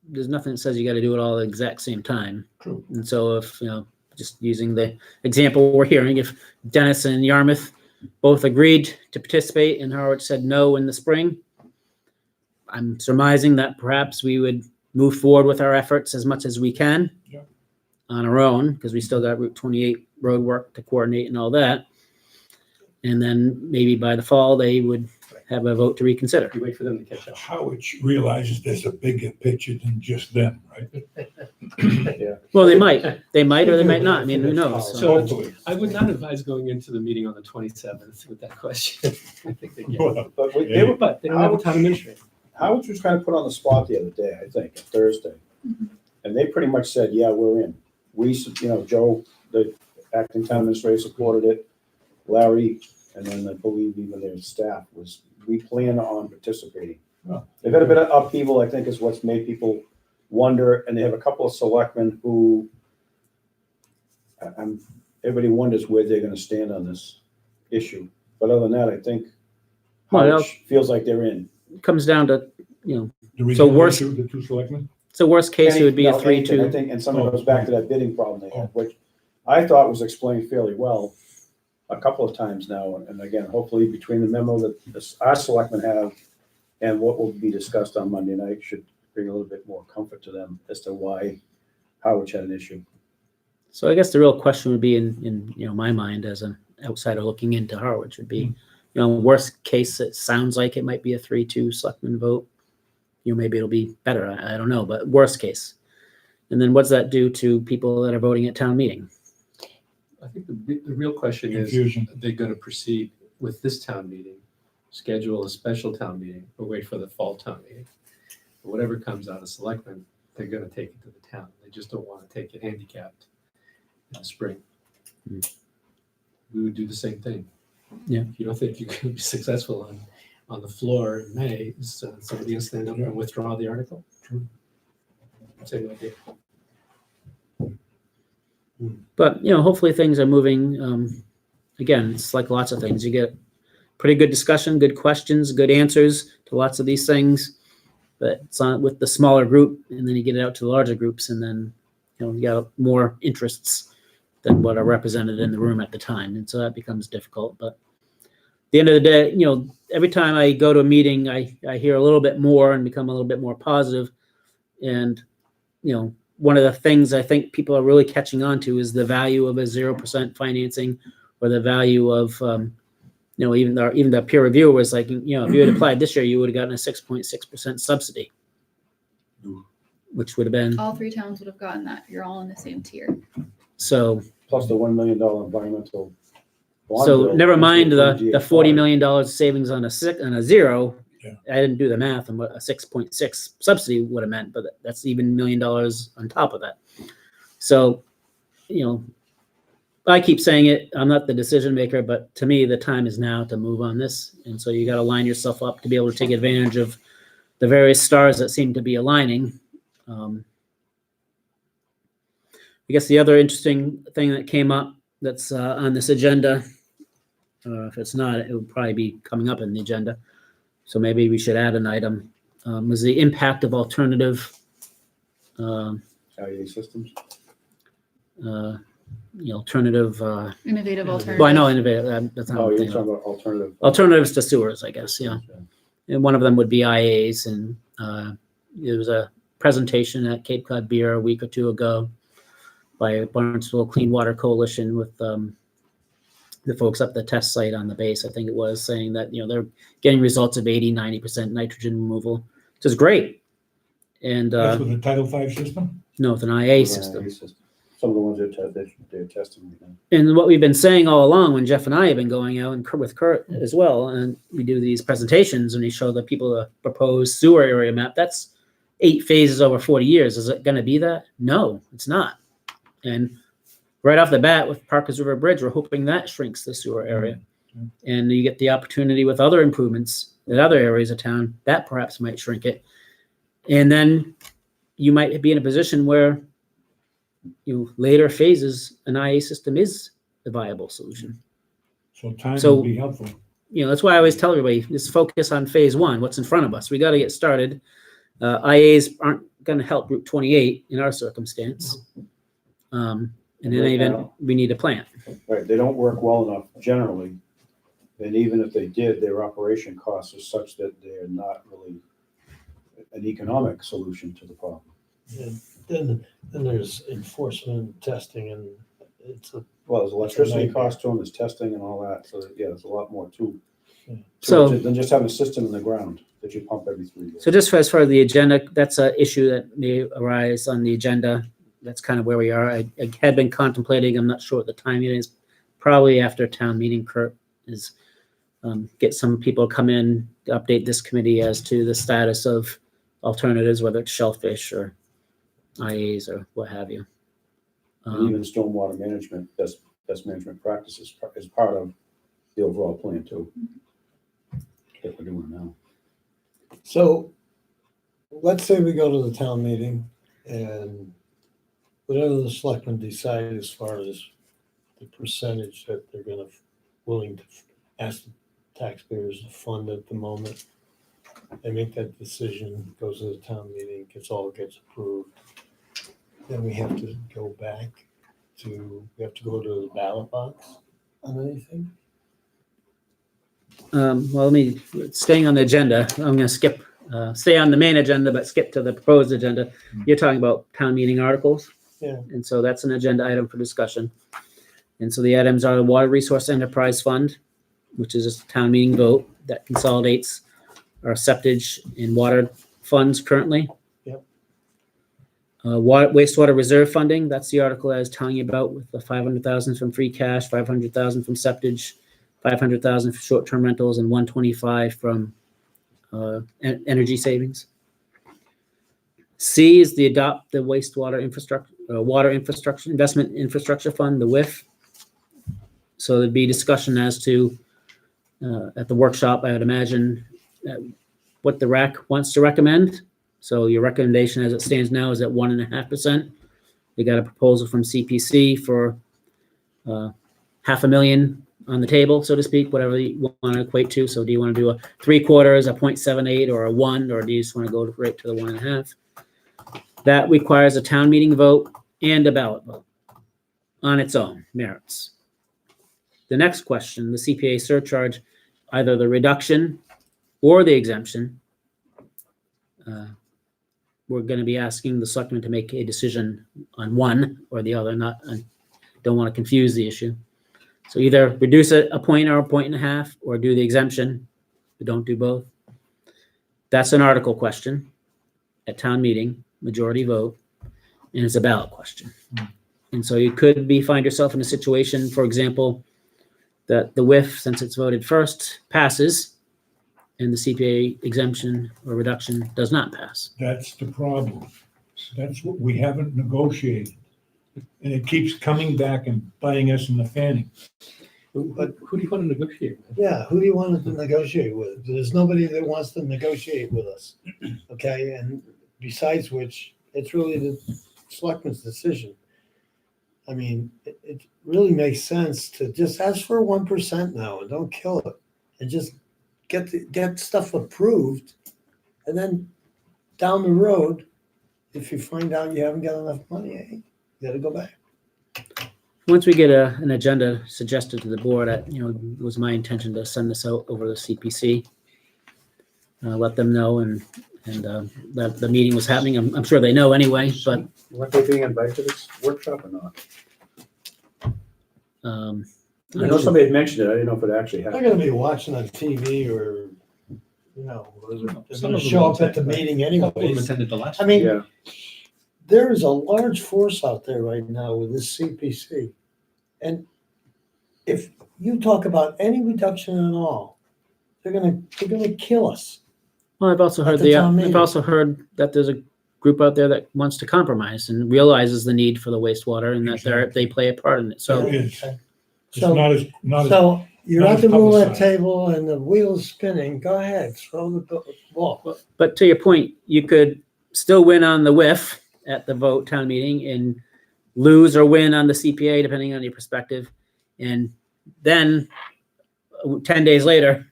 there's nothing that says you got to do it all at the exact same time. True. And so if just using the example we're hearing, if Dennis and Yarmouth both agreed to participate and Harwich said no in the spring, I'm surmising that perhaps we would move forward with our efforts as much as we can Yeah. on our own, because we still got Route 28 road work to coordinate and all that. And then maybe by the fall, they would have a vote to reconsider. You wait for them to catch up. Howard realizes there's a bigger picture than just them, right? Well, they might or they might not. I mean, who knows? So- Hopefully. I would not advise going into the meeting on the 27th with that question. I think they get it. Well, But we, Yeah. But they don't have a town administrator. Howard was kind of put on the spot the other day, I think, Thursday. And they pretty much said, yeah, we're in. We, Joe, the acting town administrator, supported it. Larry, and then I believe even their staff we plan on participating. Oh. They've had a bit of upheaval, I think, is what's made people wonder, and they have a couple of selectmen who everybody wonders where they're gonna stand on this issue. But other than that, I think Well, Howard feels like they're in. It comes down to, The So regional worst- issue, the two selectmen? so worst case, it would be a No, anything, I 3-2. think, and some of it goes back to that bidding problem they had, which I thought was explained fairly well a couple of times now. And again, hopefully between the memo that our selectmen have and what will be discussed on Monday night should bring a little bit more comfort to them as to why Howard had an issue. So I guess the real question would be in my mind as an outsider looking into Harwich would be, worst case, it sounds like it might be a 3-2 selectman vote. Maybe it'll be better. I don't know, but worst case. And then what's that do to people that are voting at town meeting? I think the real question is, Confusion. are they going to proceed with this town meeting, schedule a special town meeting, or wait for the fall town meeting? Whatever comes out of selectmen, they're going to take it to the town. They just don't want to take it handicapped in the spring. We would do the same thing. Yeah. If you don't think you're going to be successful on the floor in May, is somebody going to stand up and withdraw the article? True. Same idea. But, hopefully things are moving. Again, it's like lots of things. You get pretty good discussion, good questions, good answers to lots of these things. But it's not with the smaller group, and then you get it out to the larger groups, and then, you got more interests than what are represented in the room at the time. And so that becomes difficult. But at the end of the day, every time I go to a meeting, I hear a little bit more and become a little bit more positive. And, one of the things I think people are really catching on to is the value of a 0% financing, or the value of, even the peer reviewer was like, if you had applied this year, you would have gotten a 6.6% subsidy, which would have been, All three towns would have gotten that. You're all in the same tier. so, Plus the $1 million environmental. bond so bill never mind the from $40 million savings on a zero. Yeah. I didn't do the math on what a 6.6 subsidy would have meant, but that's even $1 million on top of that. So, I keep saying it, I'm not the decision maker, but to me, the time is now to move on this. And so you got to line yourself up to be able to take advantage of the various stars that seem to be aligning. I guess the other interesting thing that came up that's on this agenda, if it's not, it would probably be coming up in the agenda. So maybe we should add an item, was the impact of alternative, IA systems. alternative, Innovative alternative. well, I know innovative, that's not Oh, what I'm you're thinking talking of. about alternative. Alternatives to sewers, I guess, yeah. And one of them would be IAs, and there was a presentation at Cape Cod Beer a week or two ago by Barnesville Clean Water Coalition with the folks up the test site on the base, I think it was, saying that, they're getting results of 80-90% nitrogen removal, which is great. And That's with the Title V system? no, it's an IA system. Some of the ones they're testing right now. And what we've been saying all along, when Jeff and I have been going out, and with Kurt as well, and we do these presentations and we show the people the proposed sewer area map, that's 8 phases over 40 years. Is it going to be that? No, it's not. And right off the bat with Parkers River Bridge, we're hoping that shrinks the sewer area. And you get the opportunity with other improvements in other areas of town, that perhaps might shrink it. And then you might be in a position where later phases, an IA system is the viable solution. So time So- will be helpful. That's why I always tell everybody, just focus on phase one, what's in front of us. We got to get started. IAs aren't going to help Route 28 in our circumstance. And in any event, we need a plan. Right, they don't work well enough generally. And even if they did, their operation costs are such that they're not really an economic solution to the problem. Then there's enforcement, testing, and it's a, Well, there's electricity nightmare. cost to them, there's testing and all that, so yeah, there's a lot more to So, it than just having a system in the ground that you pump every 3 years. so just for as far as the agenda, that's an issue that may arise on the agenda. That's kind of where we are. I had been contemplating, I'm not sure what the timing is, probably after town meeting, Kurt, is get some people to come in to update this committee as to the status of alternatives, whether it's shellfish or IAs or what have you. And even stormwater management, best management practices is part of the overall plan too. That we're doing now. so let's say we go to the town meeting and whatever the selectmen decide as far as the percentage that they're gonna willing to ask the taxpayers to fund at the moment. They make that decision, goes to the town meeting, gets approved. Then we have to go back we have to go to the ballot box on anything? Well, staying on the agenda, I'm gonna skip, stay on the main agenda, but skip to the proposed agenda. You're talking about town meeting articles? Yeah. And so that's an agenda item for discussion. And so the items are the Water Resource Enterprise Fund, which is a town meeting vote that consolidates our septic and water funds currently. Yep. Wastewater reserve funding, that's the article I was telling you about with the 500,000 from free cash, 500,000 from septic, 500,000 for short-term rentals, and 125 from energy savings. C is the adopt the wastewater infrastructure, water infrastructure, investment infrastructure fund, the WIF. So there'd be discussion as to, at the workshop, I would imagine, what the RAC wants to recommend. So your recommendation as it stands now is at 1.5%. We got a proposal from CPC for $500,000 on the table, so to speak, whatever you want to equate to. So do you want to do a 3/4, a 0.78, or a 1, or do you just want to go right to the 1.5? That requires a town meeting vote and a ballot vote on its own merits. The next question, the CPA surcharge, either the reduction or the exemption, we're going to be asking the selectmen to make a decision on one or the other. Don't want to confuse the issue. So either reduce it a point or a 1.5, or do the exemption, but don't do both. That's an article question at town meeting, majority vote, and it's a ballot question. And so you could find yourself in a situation, for example, that the WIF, since it's voted first, passes, and the CPA exemption or reduction does not pass. That's the problem. That's what we haven't negotiated. And it keeps coming back and biting us in the fanny. But who do you want to negotiate with? Yeah, who do you want to negotiate with? There's nobody that wants to negotiate with us, okay? And besides which, it's really the selectmen's decision. I mean, it really makes sense to just ask for 1% now and don't kill it. And just get stuff approved. And then down the road, if you find out you haven't got enough money, you gotta go back. Once we get an agenda suggested to the board, it was my intention to send this out over the CPC. Let them know and that the meeting was happening. I'm sure they know anyway, but Weren't they being invited to this workshop or not? I know somebody had mentioned it, I didn't know if it actually They're happened. gonna be watching on TV or, they're Some gonna of them show up will at the attend, meeting A couple of them anyways. attended the last. I mean, Yeah, there is a large force out there right now with this CPC. And if you talk about any reduction at all, they're gonna kill us. well, I've also At heard the town meeting. I've also heard that there's a group out there that wants to compromise and realizes the need for the wastewater and that they play a part in it. So It is. Okay. It's So- not as, So you're not at as the roulette publicized. table and the wheel's spinning, go ahead, throw the ball. But to your point, you could still win on the WIF at the vote town meeting and lose or win on the CPA, depending on your perspective. And then 10 days later,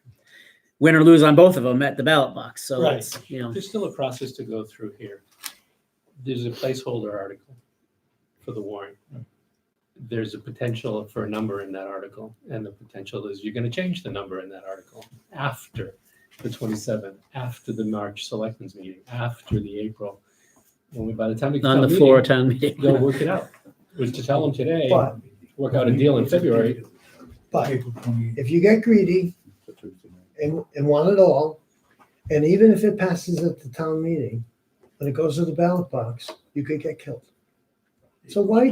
win or lose on both of them at the ballot box. So Right. it's, There's still a process to go through here. There's a placeholder article for the warrant. there's a potential for a number in that article, and the potential is you're gonna change the number in that article after the 27th, after the March Selectmen's meeting, after the April. By the time we On the floor of town meeting. they'll work it out. Was to tell them today, But, work out a deal in February. but April 28th. if you get greedy and want it all, and even if it passes at the town meeting, when it goes to the ballot box, you could get killed. So why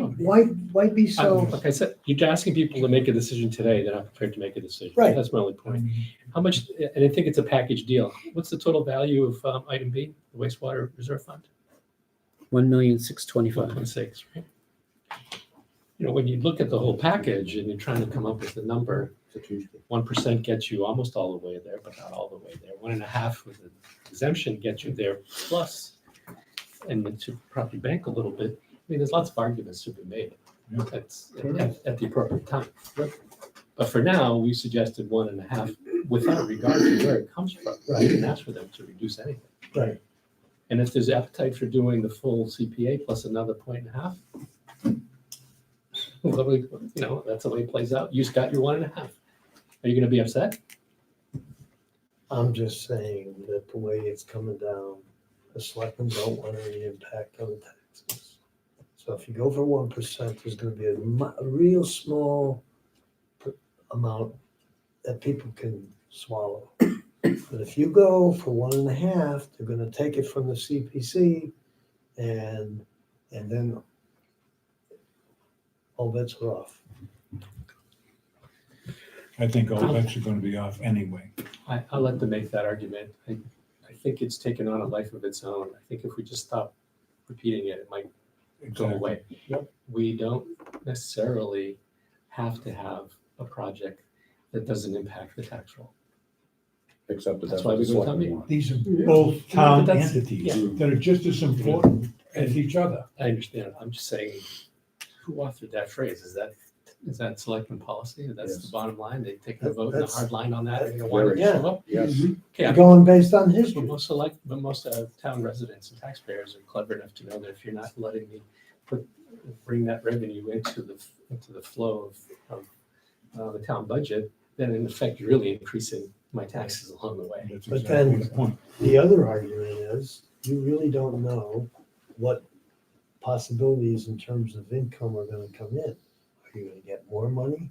be so? Like I said, you're asking people to make a decision today, they're not prepared to make a decision. Right. That's my only point. How much, and I think it's a package deal. What's the total value of item B, the wastewater reserve fund? 1,625,000. 1.6, right? You know, when you look at the whole package and you're trying to come up with a number, 1% gets you almost all the way there, but not all the way there. 1.5 with an exemption gets you there plus, and then to probably bank a little bit. I mean, there's lots of arguments to be made. Yeah. That's at the appropriate time. But for now, we suggested 1.5 without regard to where it comes from. We didn't ask for them to reduce anything. Right. And if there's appetite for doing the full CPA plus another 1.5, well, you know, that's the way it plays out. You just got your 1.5. Are you going to be upset? I'm just saying that the way it's coming down, the selectmen don't want any impact on the taxes. So if you go for 1%, there's gonna be a real small amount that people can swallow. But if you go for 1.5, they're gonna take it from the CPC and then all bets are off. I think all bets are gonna be off anyway. I'll let them make that argument. I think it's taken on a life of its own. I think if we just stop repeating it, it might go away. Yep. We don't necessarily have to have a project that doesn't impact the tax roll. Except that That's that's why what we the go to town selectmen meeting. want. These are both town But that's- entities yeah. that are just as important as each other. I understand. I'm just saying, who authored that phrase? Is that selectman policy? That's Yes. the bottom line. They take the vote and a That's- hard line on that and they don't Very want to Yeah. show up. Yes. Okay, Going based on But history. most town residents and taxpayers are clever enough to know that if you're not letting me bring that revenue into the flow of the town budget, then in effect, you're really increasing my taxes along the way. That's But exactly then- the point. The other argument is, you really don't know what possibilities in terms of income are gonna come in. Are you gonna get more money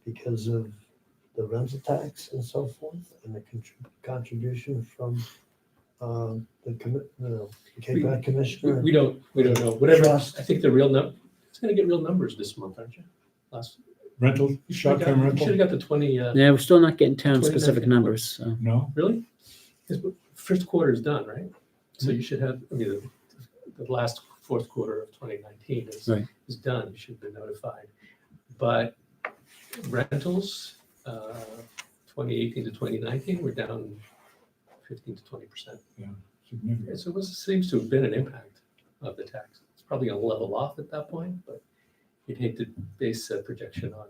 because of the rental tax and so forth, and the contribution from the Cape Cod Commissioner? We don't know. Whatever, I Trust. think the real it's gonna get real numbers this month, aren't you? Rental, You should short-term have rental? got the 20, Yeah, we're still not getting town-specific 2019. numbers, so. No? really? Because first quarter is done, right? So you should have, I mean, the last fourth quarter of 2019 Right. is done. You should have been notified. But rentals, 2018 to 2019, we're down 15 to 20%. Significant. So it seems to have been an impact of the tax. It's probably going to level off at that point, but you'd hate to base a projection on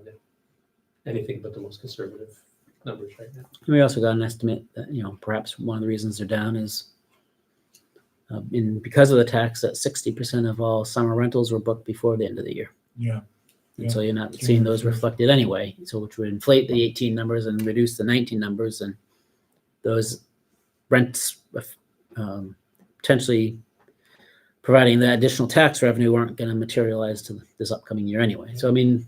anything but the most conservative numbers right now. We also got an estimate that, perhaps one of the reasons they're down is because of the tax, that 60% of all summer rentals were booked before the end of the year. Yeah. And so you're not seeing those reflected anyway, so which would inflate the 18 numbers and reduce the 19 numbers, and those rents potentially providing the additional tax revenue aren't going to materialize to this upcoming year anyway. So, I mean,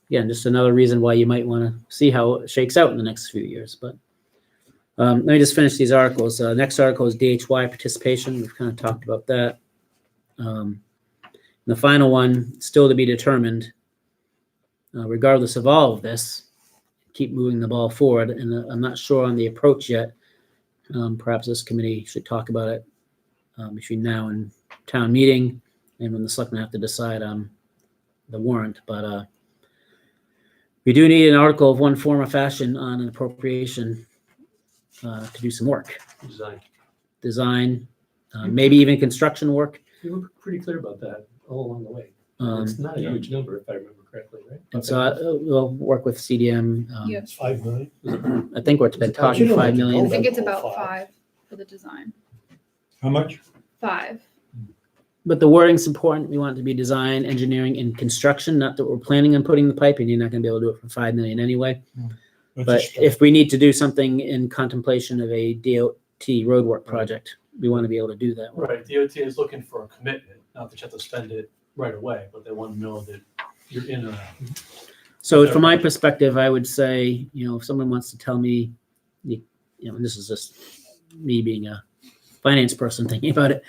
again, just another reason why you might want to see how it shakes out in the next few years. But let me just finish these articles. Next article is DHY participation. We've kind of talked about that. The final one, still to be determined, regardless of all of this, keep moving the ball forward. And I'm not sure on the approach yet. Perhaps this committee should talk about it between now and town meeting and when the selectmen have to decide on the warrant. But we do need an article of one form or fashion on an appropriation to do some work, design, maybe even construction work. You were pretty clear about that all along the way. Um, It's not a huge number, if I remember correctly, right? And so we'll work with CDM. Yeah. It's 5 million. I think we're been talking You don't 5 have to million. I think it's Oh, about five. 5 for the design. How much? 5. but the wording's important. We want it to be design, engineering, and construction, not that we're planning on putting the pipe, and you're not gonna be able to do it for 5 million anyway. But if we need to do something in contemplation of a DOT roadwork project, we want to be able to do that. Right, DOT is looking for a commitment, not that you have to spend it right away, but they want to know that you're in or out. So from my perspective, I would say, if someone wants to tell me, and this is just me being a finance person thinking about it.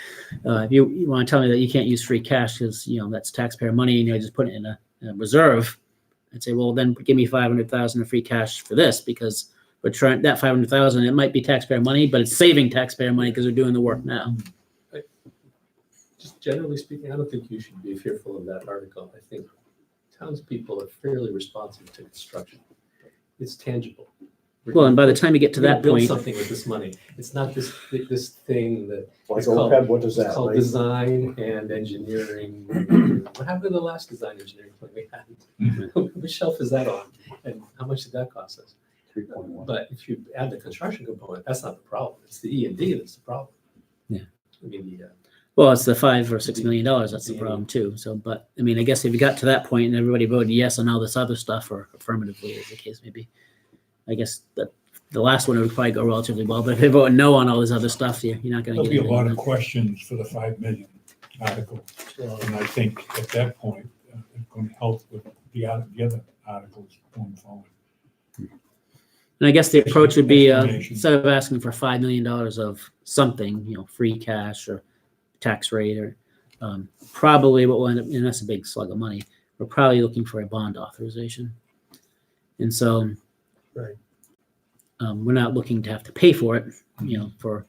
If you want to tell me that you can't use free cash because, that's taxpayer money and you're just putting it in a reserve, I'd say, well, then give me 500,000 of free cash for this because we're trying that 500,000. It might be taxpayer money, but it's saving taxpayer money because we're doing the work now. Just generally speaking, I don't think you should be fearful of that article. I think townspeople are fairly responsive to construction. It's tangible. Well, and by the time you get to We're gonna that build point, something with this money. It's not this thing that Like It's called- OPEB, what does it's that, called like? design and engineering. What happened to the last design engineering plan we had? Which shelf is that on? And how much did that cost us? 3.1. But if you add the construction component, that's not the problem. It's the E&D that's the problem. Yeah. I mean, well, it's the $5 or $6 million. That's the problem too. So, but I mean, I guess if you got to that point and everybody voted yes on all this other stuff or affirmatively, as the case may be, I guess that the last one would probably go relatively well. But if they vote no on all this other stuff, you're not going to There'll get be a anything lot done. of questions for the 5 million article. And I think at that point, it's going to help with the other articles going forward. And I guess the approach would be Explanation. instead of asking for $5 million of something, free cash or tax rate, or probably what we'll end up, and that's a big slug of money. We're probably looking for a bond authorization, and so Right. we're not looking to have to pay for it, for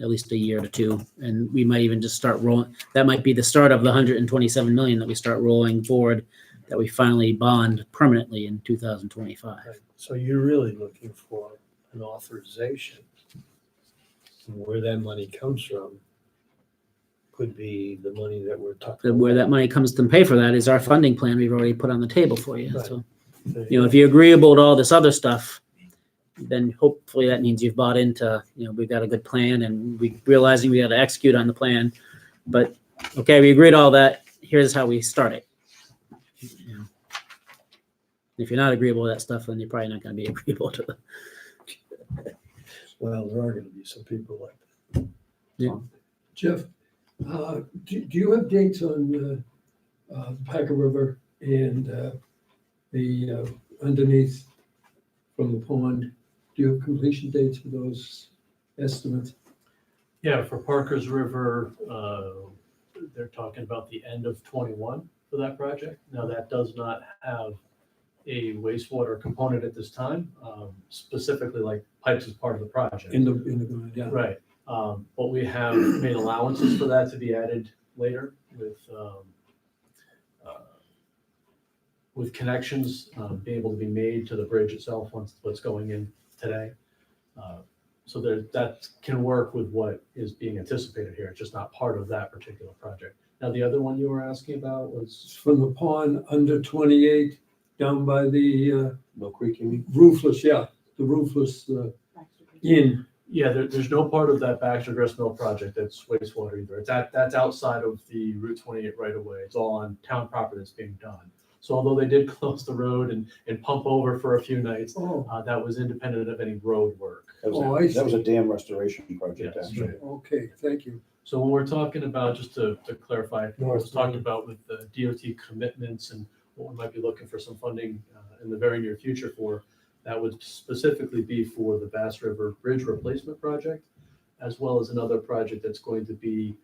at least a year to two, and we might even just start rolling. That might be the start of the 127 million that we start rolling forward, that we finally bond permanently in 2025. Right. So you're really looking for an authorization. And where that money comes from could be the money that we're talking. Where that money comes to pay for that is our funding plan we've already put on the table for you. Right. So, if you're agreeable to all this other stuff, then hopefully that means you've bought into, we've got a good plan and we realizing we got to execute on the plan. But okay, we agreed all that. Here's how we start it. If you're not agreeable to that stuff, then you're probably not going to be agreeable to it. Well, there are going to be some people like Jeff, do you have dates on Packer River and the underneath from the pond? Do you have completion dates for those estimates? Yeah, for Parker's River, they're talking about the end of 21 for that project. Now, that does not have a wastewater component at this time, specifically like pipes as part of the project. In the ground, yeah. Right, but we have made allowances for that to be added later with connections being able to be made to the bridge itself once what's going in today. So that can work with what is being anticipated here. It's just not part of that particular project. Now, the other one you were asking about was It's from the pond under 28 down by the Mill Creek, you mean? roofless, the roofless inn. yeah, there's no part of that Baxter Grist Mill project that's wastewater either. That's outside of the Route 28 right away. It's all on town property that's being done. So although they did close the road and pump over for a few nights, Oh, that was independent of any road work. Oh, I That was a see. dam restoration project, Yes. actually. okay, thank you. So when we're talking about, just to clarify, I was North talking Main. about with the DOT commitments and what we might be looking for some funding in the very near future for, that would specifically be for the Bass River Bridge Replacement Project, as well as another project that's going to be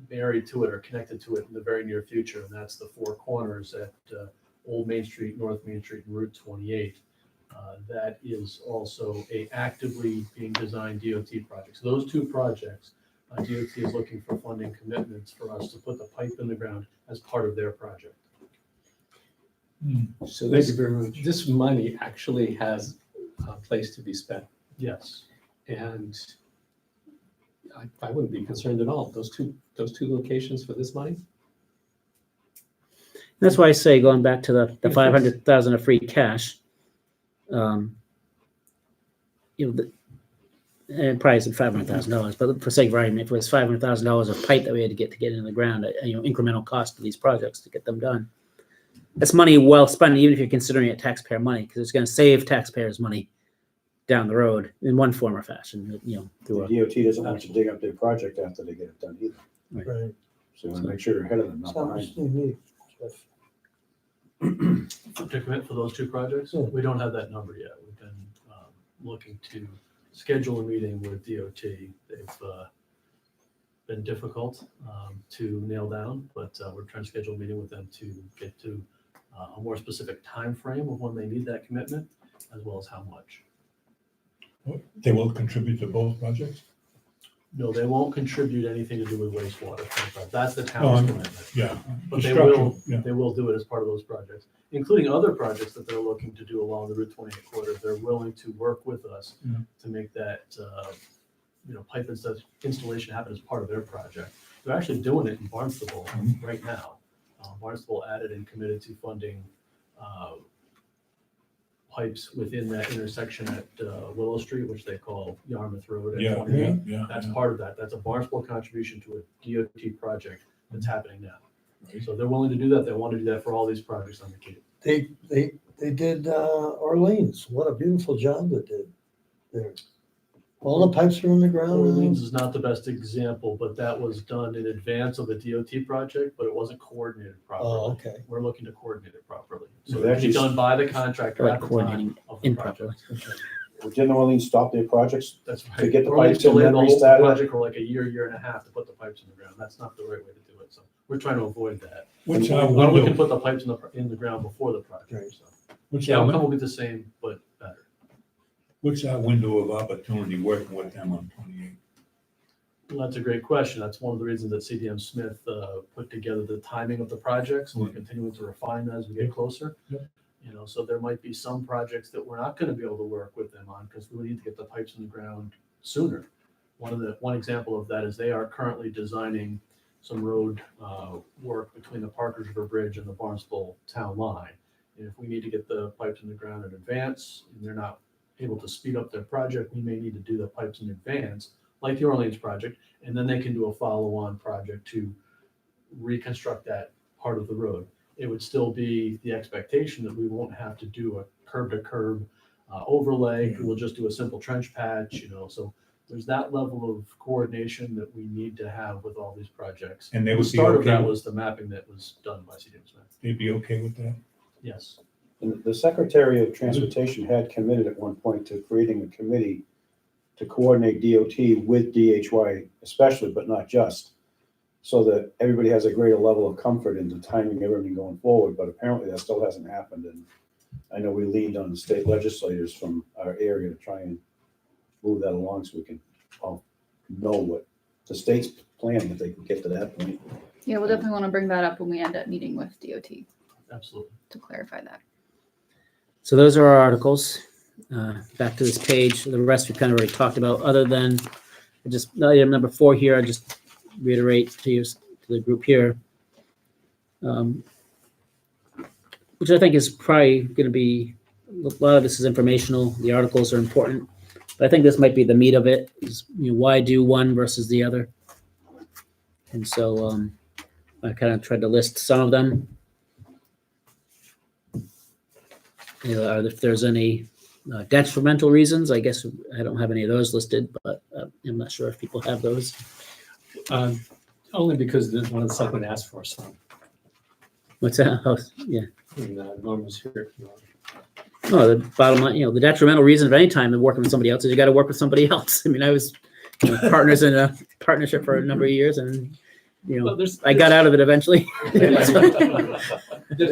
married to it or connected to it in the very near future, and that's the Four Corners at Old Main Street, North Main Street, and Route 28. That is also a actively being designed DOT project. So those two projects, DOT is looking for funding commitments for us to put the pipe in the ground as part of their project. so Thank you very much. this money actually has a place to be spent. Yes. And I wouldn't be concerned at all. Those two locations for this money. That's why I say, going back to the 500,000 of free cash, and probably said $500,000, but for sake of argument, if it was $500,000 of pipe that we had to get in the ground, incremental cost of these projects to get them done. That's money well spent, even if you're considering it taxpayer money, because it's going to save taxpayers money down the road in one form or fashion, through The DOT doesn't want you to dig up their project after they get it done either. Right. So you want to make sure you're ahead of them, not behind. Sounds unique, Jeff. To commit for those two projects, Yeah. we don't have that number yet. We've been looking to schedule a meeting with DOT. They've been difficult to nail down, but we're trying to schedule a meeting with them to get to a more specific time frame of when they need that commitment, as well as how much. They will contribute to both projects? No, they won't contribute anything to do with wastewater. That's the Oh, town's I'm- commitment. Yeah. But they Construction, will, yeah. they will do it as part of those projects, including other projects that they're looking to do along the Route 28 corridor. They're willing to work with us Yeah. to make that, pipe installation happen as part of their project. They're actually doing it in Barnstable right now. Barnstable added and committed to funding pipes within that intersection at Willow Street, which they call Yarmouth Road. Yeah, at 28. yeah. That's part of that. That's a Barnstable contribution to a DOT project that's happening now. Right. So they're willing to do that. They want to do that for all these projects on the Cape. They did Orleans. What a beautiful job they did there. All the pipes are in the ground. Orleans is not the best example, but that was done in advance of the DOT project, but it wasn't coordinated Oh, properly. okay. We're looking to coordinate it properly. So They're it'll be actually- done by the contractor Like at the coordinating time of the improperly. project. Well, didn't Orleans stop their projects? That's right. To get the Orleans pipes in, delayed then the whole restart it? project for like a year and a half to put the pipes in the ground. That's not the right way to do it. So we're trying to avoid that. What's Or our we can window, put the pipes in the ground before the project. Right. So what's the our, outcome win- will be the same, but better. what's our window of opportunity working with them on 28? Well, that's a great question. That's one of the reasons that CDM Smith put together the timing of the projects. And we're continuing to refine that as we get closer. Yeah. So there might be some projects that we're not going to be able to work with them on because we need to get the pipes in the ground sooner. One example of that is they are currently designing some road work between the Parkers River Bridge and the Barnstable town line. And if we need to get the pipes in the ground in advance and they're not able to speed up their project, we may need to do the pipes in advance, like the Orleans project, and then they can do a follow-on project to reconstruct that part of the road. It would still be the expectation that we won't have to do a curb-to-curb overlay. We'll just do a simple trench patch, so there's that level of coordination that we need to have with all these projects. And they The would be start of okay that with- was the mapping that was done by CDM Smith. They'd be okay with that? Yes. And the Secretary of Transportation had committed at one point to creating a committee to coordinate DOT with DHY especially, but not just, so that everybody has a greater level of comfort in the timing of everything going forward. But apparently that still hasn't happened. And I know we leaned on the state legislators from our area to try and move that along so we can all know what the state's plan, if they can get to that point. Yeah, we'll definitely want to bring that up when we end up meeting with DOT Absolutely. to clarify that. So those are our articles. Back to this page. The rest we kind of already talked about, other than item number 4 here. I just reiterate to the group here, which I think is probably going to be, a lot of this is informational. The articles are important, but I think this might be the meat of it. Is why do one versus the other? And so I kind of tried to list some of them. If there's any detrimental reasons, I guess I don't have any of those listed, but I'm not sure if people have those. Only because one of the selectmen asked for some, What's that? Oh, yeah. and Norm was here. If you want. Oh, the bottom line, the detrimental reason of any time of working with somebody else is you got to work with somebody else. I mean, I was partners in a partnership for a number of years, and Well, I got out of it eventually. They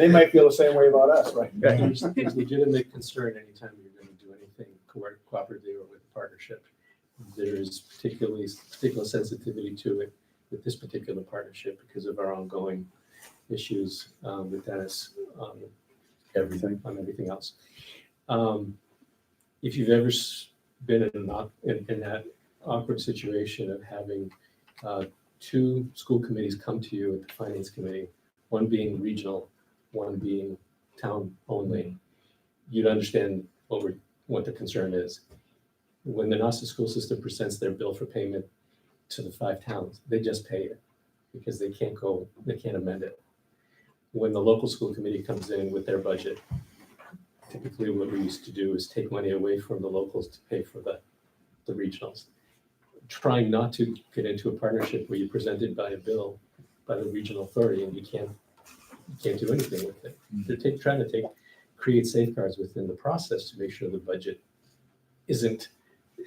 might feel the same way about us, right? There's legitimate concern anytime you're going to do anything cooperatively or with a partnership. There is particular sensitivity to it with this particular partnership because of our ongoing issues with Dennis on everything else. If you've ever been in that awkward situation of having 2 school committees come to you at the finance committee, one being regional, one being town only, you'd understand what the concern is. When the Nauset school system presents their bill for payment to the 5 towns, they just pay it because they can't amend it. When the local school committee comes in with their budget, typically what we used to do is take money away from the locals to pay for the regionals. Trying not to get into a partnership where you're presented by a bill by the regional authority and you can't do anything with it. They're trying to create safeguards within the process to make sure the budget isn't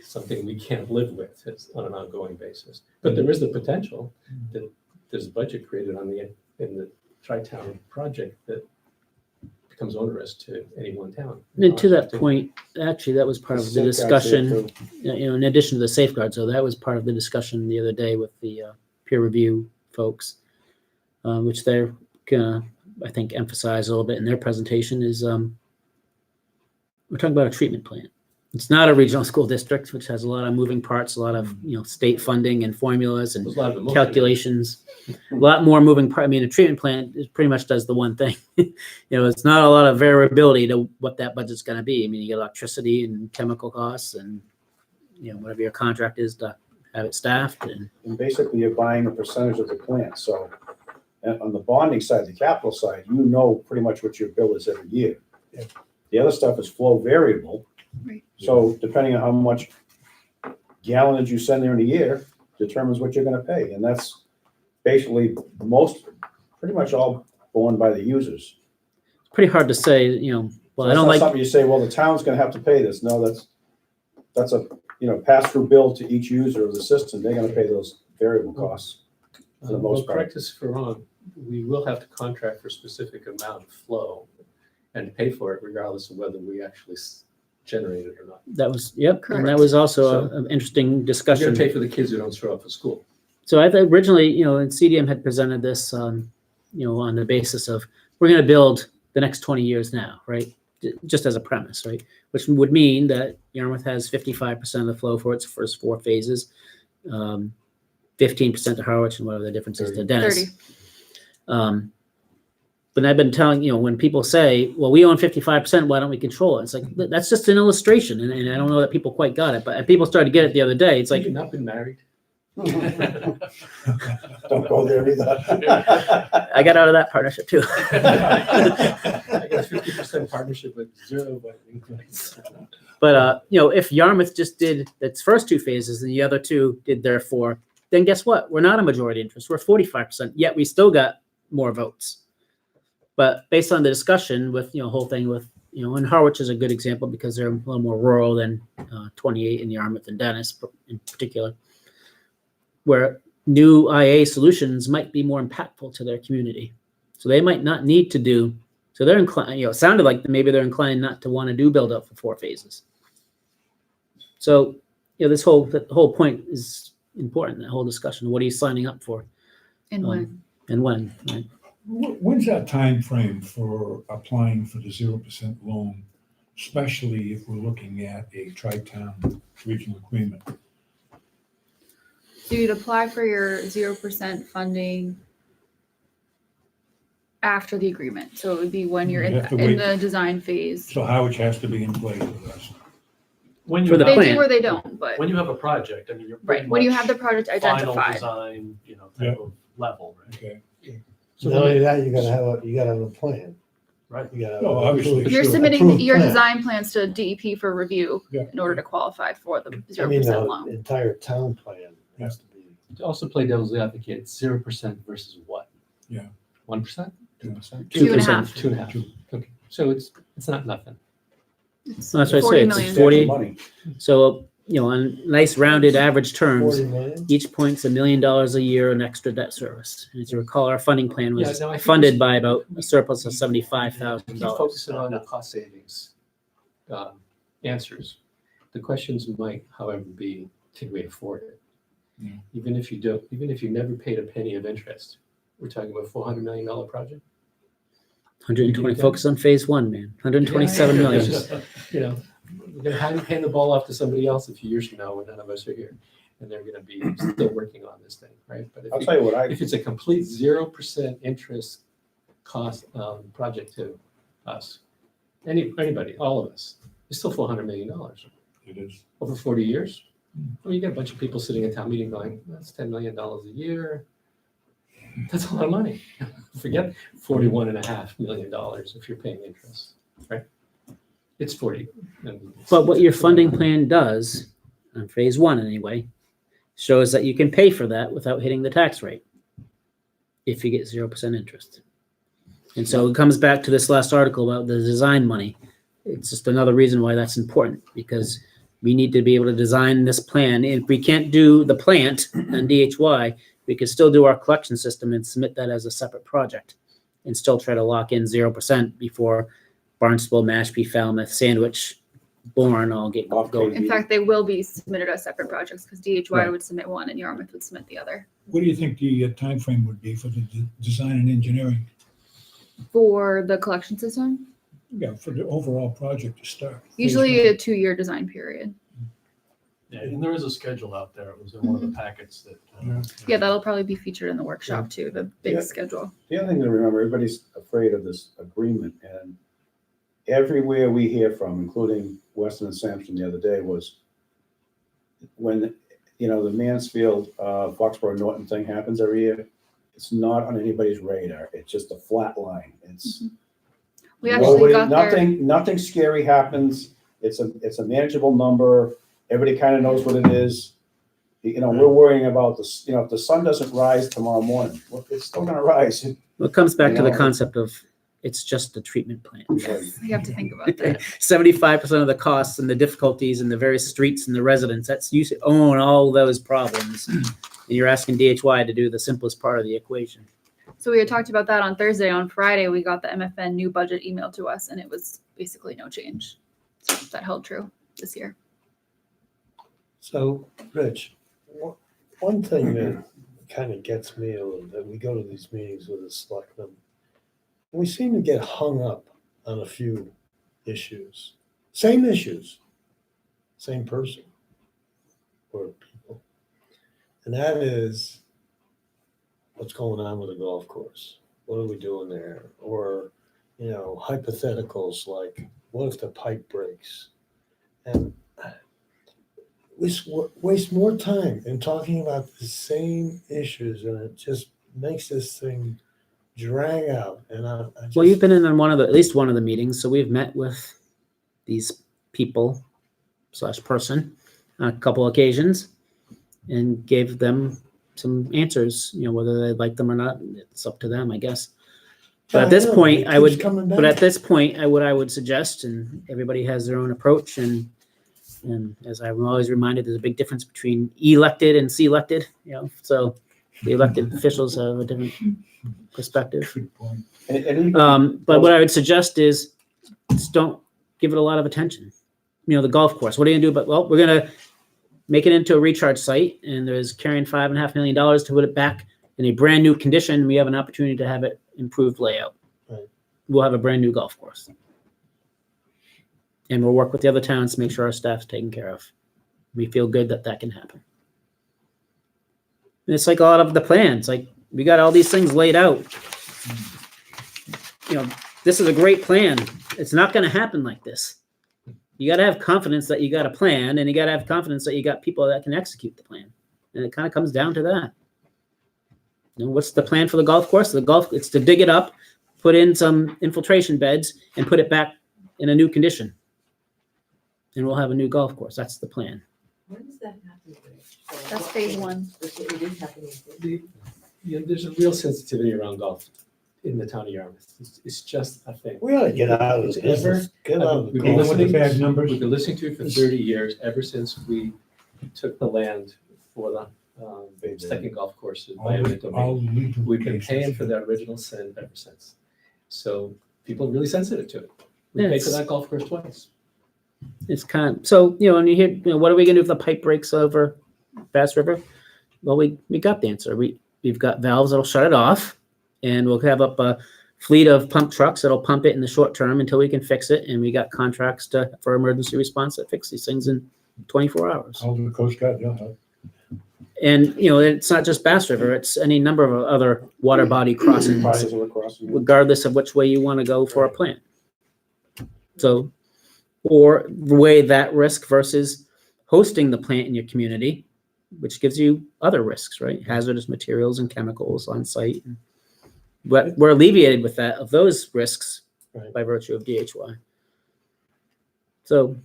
something we can't live with on an ongoing basis. But there is the potential that there's a budget created in the Tri-Town project that becomes onerous to any one town. And to that point, actually, that was part of the discussion, in addition to the safeguards, so that was part of the discussion the other day with the peer review folks, which they're gonna, I think, emphasize a little bit in their presentation is we're talking about a treatment plant. It's not a regional school district, which has a lot of moving parts, a lot of state funding and formulas and There's a lot of emotion. calculations, a lot more moving part. I mean, a treatment plant pretty much does the one thing. It's not a lot of variability to what that budget's going to be. I mean, you get electricity and chemical costs and whatever your contract is to have it staffed. And basically, you're buying a percentage of the plant. So on the bonding side, the capital side, pretty much what your bill is every year. Yeah. The other stuff is flow variable. Right. So depending on how much gallonage you send there in a year determines what you're going to pay. And that's basically pretty much all borne by the users. It's pretty hard to say, well, So I it's don't not like, something you say, well, the town's going to have to pay this. No, that's a pass-through bill to each user of the system. They're going to pay those variable costs for the most part. Correct us if we're wrong, we will have to contract for a specific amount of flow and pay for it regardless of whether we actually generate it or not. that was, yep. And that Correct. was also an interesting You're discussion. gonna pay for the kids who don't show up for school. So I thought originally, and CDM had presented this, on the basis of we're going to build the next 20 years now, right? Just as a premise, right? Which would mean that Yarmouth has 55% of the flow for its first 4 phases, 15% to Harwich, and whatever the difference is to Dennis. 30. But I've been telling, when people say, well, we own 55%, why don't we control it? It's like, that's just an illustration. And I don't know that people quite got it, but people started to get it the other day. It's Like like, you've not been married. Don't go there either. I got out of that partnership too. I got a 50% partnership with 0 voting rights. But, if Yarmouth just did its first 2 phases and the other 2 did their 4, then guess what? We're not a majority interest. We're 45%, yet we still got more votes. But based on the discussion with, whole thing with, and Harwich is a good example because they're a little more rural than 28 in Yarmouth and Dennis in particular, where new IA solutions might be more impactful to their community. So they might not need to do, so they're inclined, it sounded like maybe they're inclined not to want to do build up for 4 phases. So, the whole point is important, that whole discussion. What are you signing up for? And when? And when, right? When's that time frame for applying for the 0% loan, especially if we're looking at a tri-town regional agreement? So you'd apply for your 0% funding after the agreement. So it would be when you're You in have to wait. the design phase. So Howard has to be in place with us. When you For the They have, plan. do or they don't, but when you have a project, I mean, you're right, pretty when you much have the project final identified. design, Yeah. type of level, right? Okay. So not only that, you gotta have a plan. Right. You gotta have No, an obviously. approved- You're Sure. submitting approved your plan. design plans to DEP for review Yeah. in order to qualify for the I mean, 0% the loan. entire town plan has to be. To also play devil's advocate, 0% versus what? Yeah. 1%? 2%? 2.5. 2.5. Okay, so it's not nothing. It's So that's what I 40 say, million. it's 40. Money. So, on nice rounded average terms, 40 million? each point's $1 million a year in extra debt service. And as you recall, our funding plan Yeah, was no, I think funded we- by about a surplus of Keep $75,000. focusing on the cost savings answers. The questions might, however, be, can we afford it? Yeah. Even if you never paid a penny of interest, we're talking about $400 million project. 120, focus on phase 1, man. 127 Yeah, million. it's just, we're gonna hand the ball off to somebody else a few years from now when none of us are here, and they're gonna be still working on this thing, right? But I'll tell you what if it's a complete 0% interest cost project to us, anybody, all of us, it's still $400 million. It is. over 40 years. Well, you get a bunch of people sitting at town meeting going, that's $10 million a year. That's a lot of money. Forget $41.5 million if you're paying interest, right? It's 40. But what your funding plan does, on phase one anyway, shows that you can pay for that without hitting the tax rate if you get 0% interest. And so it comes back to this last article about the design money. It's just another reason why that's important, because we need to be able to design this plan. If we can't do the plant and DHY, we can still do our collection system and submit that as a separate project and still try to lock in 0% before Barnstable, Mashpee, Falmouth, Sandwich, Bourne all get going. In fact, they will be submitted as separate projects because DHY Right. would submit one and Yarmouth would submit the other. What do you think the timeframe would be for the design and engineering? For the collection system, Yeah, for the overall project to start. usually a 2-year design period. Yeah, and there is a schedule out there. It was in one of the packets that. Yeah, that'll probably be featured in the workshop too, the big Yeah. schedule. The other thing to remember, everybody's afraid of this agreement, and everywhere we hear from, including Weston and Sampson the other day, was when, you know, the Mansfield, Foxborough Norton thing happens every year, it's not on anybody's radar. It's just a flat line. It's We actually got there. nothing scary happens. It's a manageable number. Everybody kind of knows what it is. You know, we're worrying about this, you know, if the sun doesn't rise tomorrow morning, well, it's still gonna rise. Well, it comes back to the You know. concept of it's just a treatment plant. You have to think about that. 75% of the costs and the difficulties and the various streets and the residents, that's you own all those problems. And you're asking DHY to do the simplest part of the equation. So we had talked about that on Thursday. On Friday, we got the MFN new budget emailed to us and it was basically no change. So that held true this year. So, Rich, one thing that kind of gets me a little bit, we go to these meetings with the selectmen. We seem to get hung up on a few issues, same person or people. And that is what's going on with the golf course. What are we doing there? Or, you know, hypotheticals like, what if the pipe breaks? And we waste more time in talking about the same issues, and it just makes this thing drag out. And I just, Well, you've been in on at least one of the meetings, so we've met with these people / person on a couple occasions and gave them some answers, you know, whether they like them or not, it's up to them, I guess. But at this point, I would, but at this point, I would suggest, and everybody has their own approach, and as I'm always reminded, there's a big difference between elected and selected, you know, so the elected officials have a different perspective. But what I would suggest is just don't give it a lot of attention. You know, the golf course, what are you gonna do? But well, we're gonna make it into a recharge site, and there's carrying $5.5 million to put it back in a brand new condition. We have an opportunity to have it improved layout. Right. We'll have a brand new golf course. And we'll work with the other towns to make sure our staff's taken care of. We feel good that that can happen. And it's like a lot of the plans, like we got all these things laid out. You know, this is a great plan. It's not going to happen like this. You got to have confidence that you got a plan, and you got to have confidence that you got people that can execute the plan. And it kind of comes down to that. You know, what's the plan for the golf course? It's to dig it up, put in some infiltration beds, and put it back in a new condition. And we'll have a new golf course. That's the plan. When does that happen? That's phase one. It is happening. You know, there's a real sensitivity around golf in the town of Yarmouth. It's just a thing. we ought to get out of this business. Get out of the We've Even golf. with the bad numbers? We've been listening to it for 30 years, ever since we took the land for the second golf course by eminent domain. We've been paying for that original send ever since. So people are really sensitive to it. We paid for Yes. that golf course twice. It's kind of, so, you know, when you hear, you know, what are we going to do if the pipe breaks over Bass River? Well, we got the answer. We've got valves that'll shut it off, and we'll have up a fleet of pump trucks that'll pump it in the short term until we can fix it. And we got contracts for emergency response that fix these things in 24 hours. All the Coast Guard, yeah. And, you know, it's not just Bass River, it's any number of other water body crossings, Bodies are crossing. regardless of which way you want to go for a plant. So, or weigh that risk versus hosting the plant in your community, which gives you other risks, right? Hazardous materials and chemicals on site. But we're alleviated with that, of those risks Right. by virtue of DHY. So,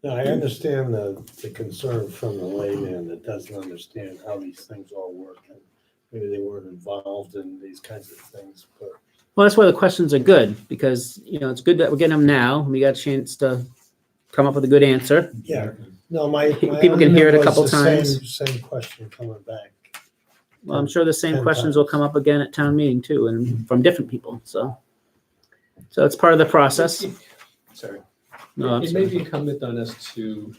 No, I understand the concern from the layman that doesn't understand how these things all work. And maybe they weren't involved in these kinds of things, but well, that's why the questions are good, because, it's good that we're getting them now. We got a chance to come up with a good answer. yeah. No, my People can hear it a argument couple was the same- times. Same question coming back. Well, I'm sure the same 10 questions will times. come up again at town meeting too, and from different people, so. So it's part of the process. Sorry. No, I'm It may sorry. be incumbent on us to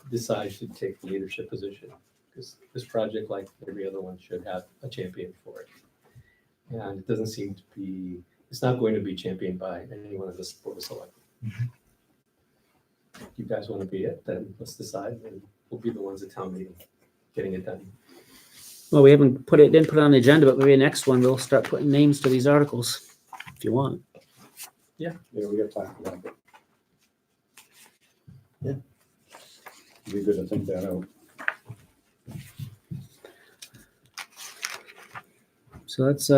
decide to take the leadership position, because this project, like every other one, should have a champion for it. And it doesn't seem to be, it's not going to be championed by anyone in this board of selectmen. If you guys want to be it, then let's decide, and we'll be the ones at town meeting getting it done. Well, we didn't put it on the agenda, but maybe next one, we'll start putting names to these articles, if you want. Yeah, we got time for that. Yeah. It'd be good to think that out. So that's,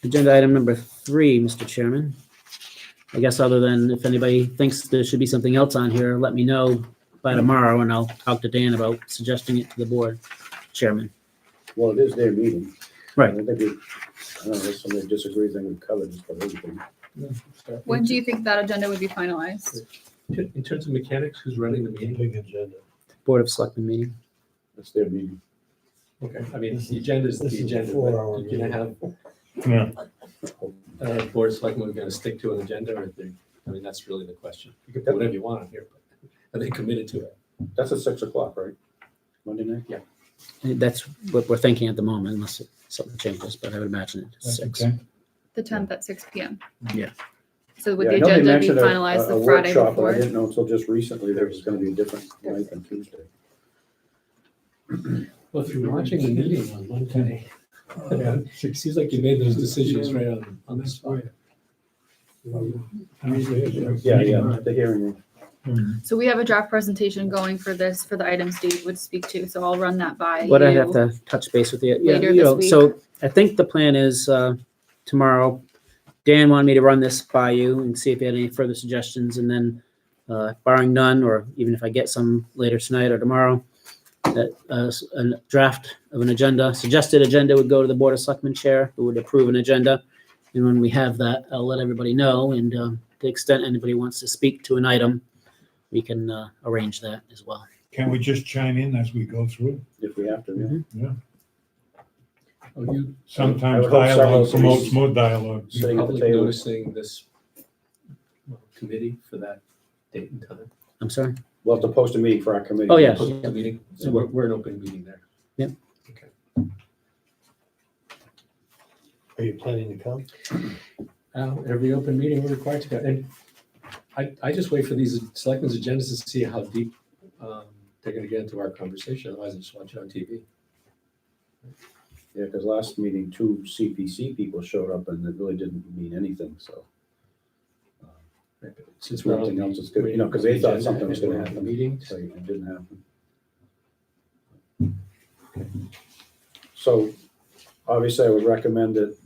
agenda item number 3, Mr. Chairman. I guess other than if anybody thinks there should be something else on here, let me know by tomorrow, and I'll talk to Dan about suggesting it to the board chairman. Well, it is their meeting. Right. I think I don't know, if somebody disagrees, then we've covered just about everything. When do you think that agenda would be finalized? In terms of mechanics, who's running the meeting? Big agenda. Board of Selectmen meeting. It's their meeting. Okay, I mean, the agenda is the This is a agenda, 4-hour but you're gonna Yeah. have, board of selectmen are gonna stick to an agenda, or they, I mean, that's really the question. You can put whatever you want on here, but are they committed to it? That's at 6:00, right? Monday night? Yeah. That's what we're thinking at the moment, unless something changes, but I would imagine it's That's 6. okay. The 10th at 6 PM. Yeah. So would Yeah, the I know they agenda be mentioned finalized a the Friday workshop, but I before? didn't know until just recently there was gonna be a different night than Tuesday. Well, if you're watching the meeting on Monday, it seems like you made those decisions right on the spot. Yeah, the hearing room. So we have a draft presentation going for this, for the items Dave would speak to, so I'll run that by you. What I'd have to touch base with you. Yeah, Later this week. So I think the plan is tomorrow, Dan wanted me to run this by you and see if you had any further suggestions, and then barring none, or even if I get some later tonight or tomorrow, that a draft of an agenda, suggested agenda would go to the Board of Selectmen chair, who would approve an agenda. And when we have that, I'll let everybody know, and to the extent anybody wants to speak to an item, we can arrange that as well. Can we just chime in as we go through? If we have to, yeah. Yeah. Are you Sometimes I would hope dialogue several promotes cities- more dialogue. Sitting at the public table. noticing this committee for that date and time? I'm sorry? We'll have to post a meeting for our committee. Oh, yeah. Post the meeting, so we're an open meeting there. Yep. Okay. Are you planning to come? Every open meeting we're required to go, and I just wait for these selectmen's agendas to see how deep they're gonna get into our conversation, otherwise I just watch it on TV. Yeah, because last meeting, 2 CPC people showed up and it really didn't mean anything, so. Since we're on the- it's good, you know, 'cause they thought something was gonna happen. Meeting, So it didn't happen. So obviously I would recommend that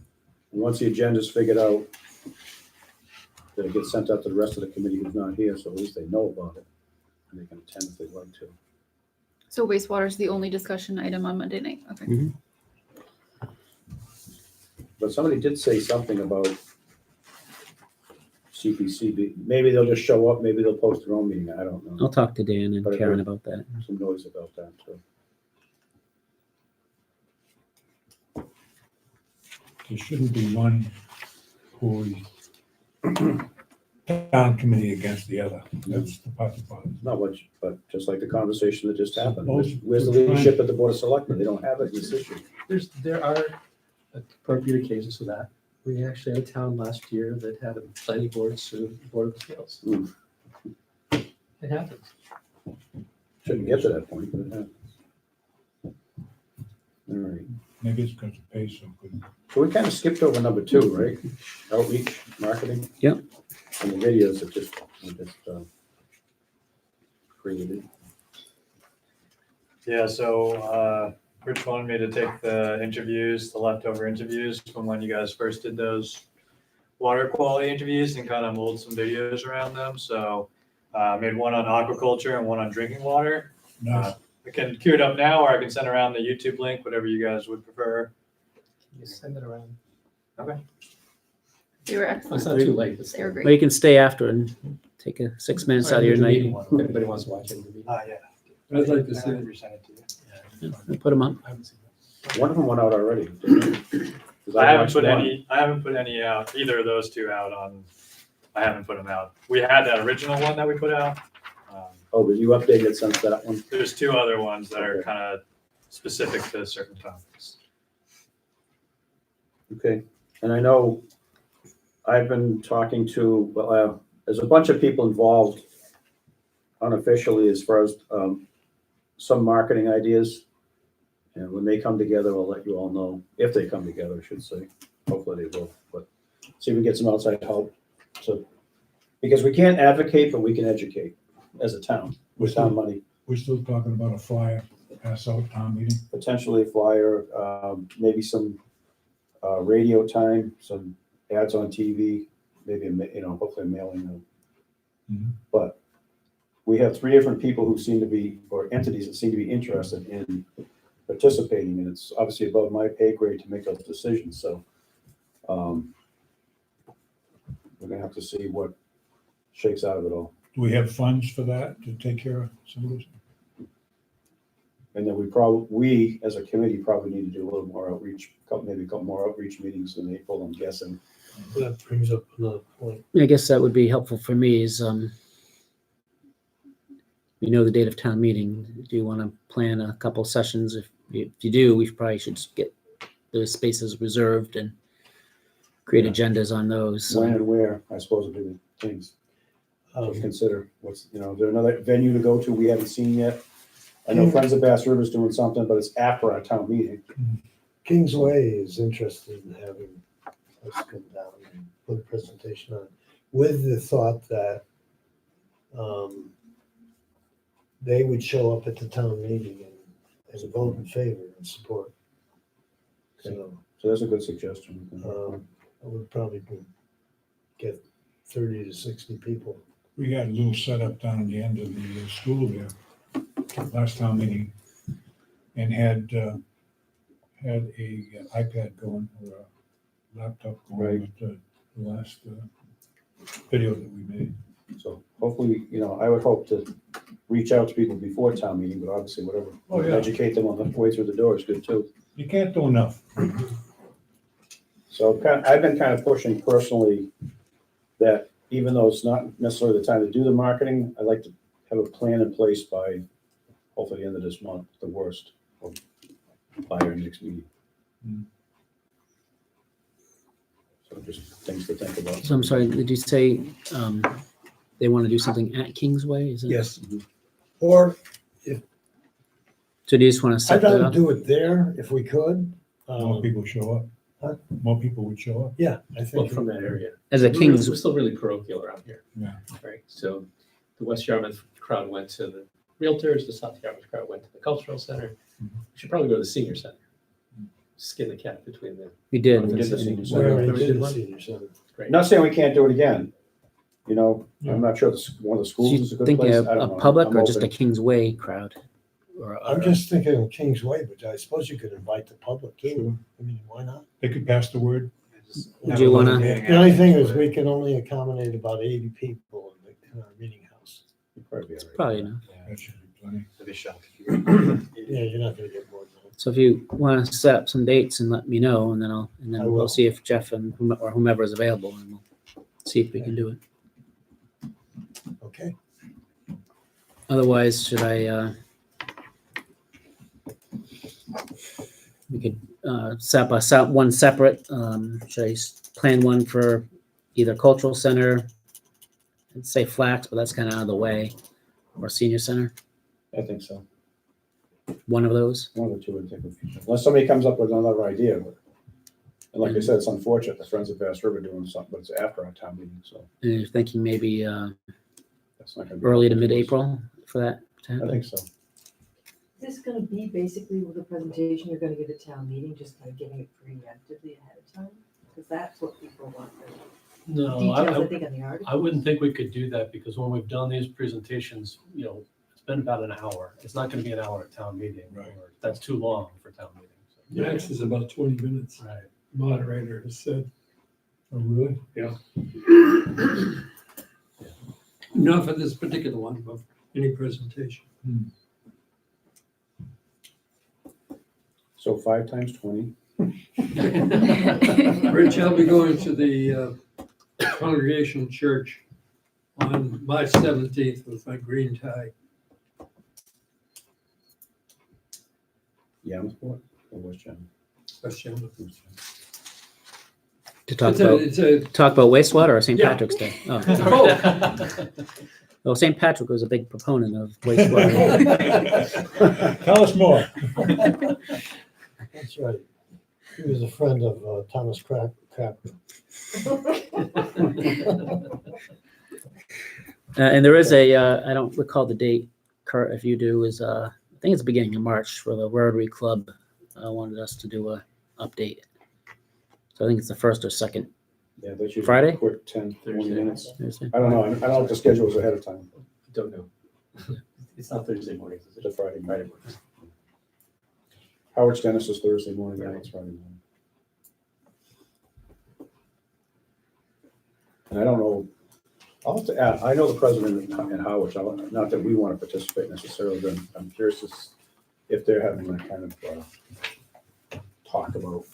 once the agenda's figured out, that it gets sent out to the rest of the committee who's not here, so at least they know about it. And they can attend if they'd like to. So wastewater is the only discussion item on Monday night, okay. But somebody did say something about CPC, maybe they'll just show up, maybe they'll post their own meeting, I don't know. I'll talk to Dan and But I Karen heard- about that. Some noise about that, too. There shouldn't be one who is town committee against the other. That's the part about it. Not much, but just like the conversation that just happened. Suppose- Where's the leadership at the Board of Selectmen? They don't have it in this issue. there are appropriate occasions for that. We actually had a town last year that had a planning board sue the Board of Appeals. Hmm. It happens. Shouldn't get to that point, but it happens. All right. Maybe it's because it pays so good. So we kind of skipped over number 2, right? Outreach, marketing. Yep. And the videos are just created. Yeah, so Rich wanted me to take the interviews, the leftover interviews from when you guys first did those water quality interviews and kind of mold some videos around them. So made one on aquaculture and one on drinking water. Nice. I can queue it up now, or I can send around the YouTube link, whatever you guys would prefer. You send it around. They were Oh, excellent. it's not too late. It's They were Well, great. you can stay after and take a 6 minutes out of your night. If anybody wants to watch it. Yeah. I'd like to see it. Resend it to you. and put them up. I haven't seen that. One of them went out already. 'Cause I haven't watched put one. I haven't put any out, either of those two out on, I haven't put them out. We had that original one that we put out. Oh, but you updated since that one? There's two other ones that are Okay. kind of specific to certain topics. Okay, and I know I've been talking to, well, there's a bunch of people involved unofficially as far as some marketing ideas. And when they come together, I'll let you all know, if they come together, I should say. Hopefully they will, but see if we get some outside help. So, because we can't advocate, but we can educate as a town, with town money. We're still talking about a flyer, pass out town meeting. Potentially a flyer, maybe some radio time, some ads on TV, maybe, hopefully a mailing note. Mhm. But we have 3 different people who seem to be, or entities that seem to be interested in participating, and it's obviously above my pay grade to make those decisions, so we're gonna have to see what shakes out of it all. Do we have funds for that to take care of some of this? And then we as a committee probably need to do a little more outreach, maybe a couple more outreach meetings in April, I'm guessing. That brings up another point. I guess that would be helpful for me is, you know, the date of town meeting. Do you want to plan a couple sessions? If you do, we probably should just get those spaces reserved and create agendas on those. When and where, I suppose, would be the things to consider. Is there another venue to go to we haven't seen yet? I know Friends of Bass River is doing something, but it's after our town meeting. Kingsway is interested in having us come down and put a presentation on, with the thought that they would show up at the town meeting and vote in favor and support. So So that's a good suggestion. I would probably get 30 to 60 people. We had a little setup down at the end of the school there, last town meeting, and had a iPad going or a laptop going Right. with the last video that we made. So hopefully, I would hope to reach out to people before town meeting, but obviously whatever. Oh, yeah. Educate them on the way through the door is good too. You can't do enough. So I've been kind of pushing personally that even though it's not necessarily the time to do the marketing, I'd like to have a plan in place by hopefully the end of this month, the worst, or by our next meeting. Mm. So just things to think about. So I'm sorry, did you say they want to do something at Kingsway? Is it? Yes. Or So do you just want to set I'd that rather up? do it there if we could. More people show up. Huh? More people would show up. Yeah, I Well, think. from that area. As a Kings, We're still really parochial around here. Yeah. Right, so the West Yarmouth crowd went to the Realtors, the South Yarmouth crowd went to the Cultural Center. We should probably go to the Senior Center. Skin the cat between the. we did. We did the Senior senior We center. center. already We did did the one? senior center. Great. Not saying we can't do it again. Yeah. I'm not sure one of the So schools is a you good thinking place. of I don't a know. public I'm or just a open. Kingsway crowd? Or I'm just thinking of Kingsway, but I suppose you could invite the public too. I mean, why not? They could pass the word. Would you wanna- The only thing is we can only accommodate about 80 people in our meeting house. You'd probably be all right. Probably enough. That should be plenty. I'd be shocked. Yeah, you're not gonna get more than that. So if you want to set up some dates and let me know, and then I we'll will. see if Jeff and whomever is available, and we'll see if we can do it. Okay. Otherwise, should I, we could set one separate, should I plan one for either cultural center, I'd say Flax, but that's kind of out of the way, or senior center, I think so. one of those? One of the two would take, unless somebody comes up with another idea. But and like I said, it's unfortunate, the Friends of Bass River doing something, but it's after our town meeting, so And you're thinking maybe that's not gonna be. early to mid-April for that to I happen? think so. Is this gonna be basically with the presentation you're gonna give at town meeting, just kind of giving it preemptively ahead of time? Because that's what people want, the No, details, I think, on the article. I wouldn't think we could do that because when we've done these presentations, it's been about an hour. It's not gonna be an hour at town meeting. Right. Or that's too long for town meeting. So. Max is about 20 minutes, Right. moderator has said. Oh, really? Not for this particular one, but any presentation. So 5 times 20. Rich, I'll be going to the Congregational Church on March 17th with my green tie. Yamsport or West Channel? West Chandler. To talk It's about wastewater or St. Yeah. Patrick's Day? Oh. Well, St. Patrick was a big proponent of wastewater. Tell us more. That's right. He was a friend of Thomas Crapper. And there is I don't recall the date, Kurt, if you do, is I think it's the beginning of March where the Rotary Club wanted us to do a update. So I think it's the first or second Yeah, that's usually Friday? quick 10, 20 Thursday. minutes. Thursday. I don't know. I don't know if the schedule is ahead of time. Don't know. It's not Thursday mornings, is It's a it? Friday morning. Howard Stennis is Thursday morning, yeah, it's Friday morning. And I don't know, I'll have to add, I know the president in Howard, so not that we want to participate necessarily, but I'm curious if they're having that kind of talk about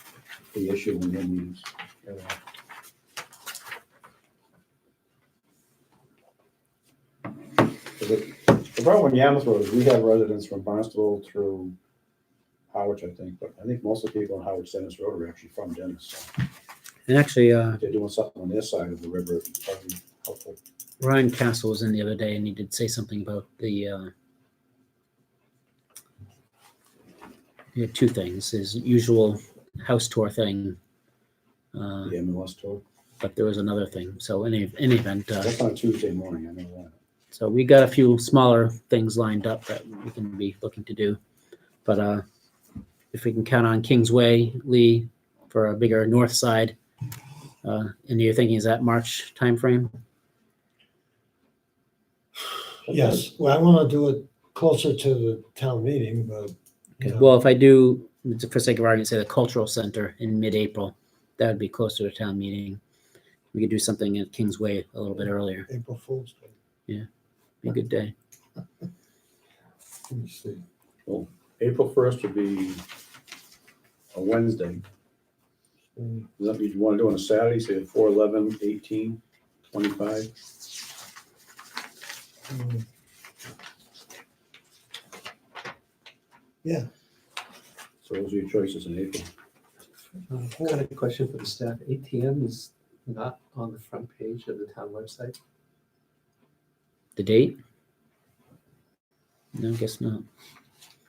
the issue in their meetings. The problem in Yamsville is we have residents from Barnstable through Howard, I think, but I think most of the people in Howard Stennis Road are actually from Dennis. So And actually, if they're doing something on their side of the river, it'd probably be helpful. Ryan Castle was in the other day and he did say something about the he had two things, his usual house tour thing, The MLS tour. but there was another thing. So in any event, That's on Tuesday morning, I know that. so we got a few smaller things lined up that we can be looking to do. But if we can count on Kingsway, Lee, for a bigger north side, and you're thinking is that March timeframe? Yes, well, I want to do it closer to the town meeting, but. Okay. Well, if I do, for sake of argument, say the cultural center in mid-April, that would be closer to town meeting. We could do something at Kingsway a little bit earlier. April Fool's Day. Be a good day. Let me see. April 1st would be a Wednesday. Is that what you want to do on a Saturday, say 4, 11, 18, 25? Yeah. So those are your choices in April. Got a question for the staff. ATM is not on the front page of the town website. The date? No, I guess not.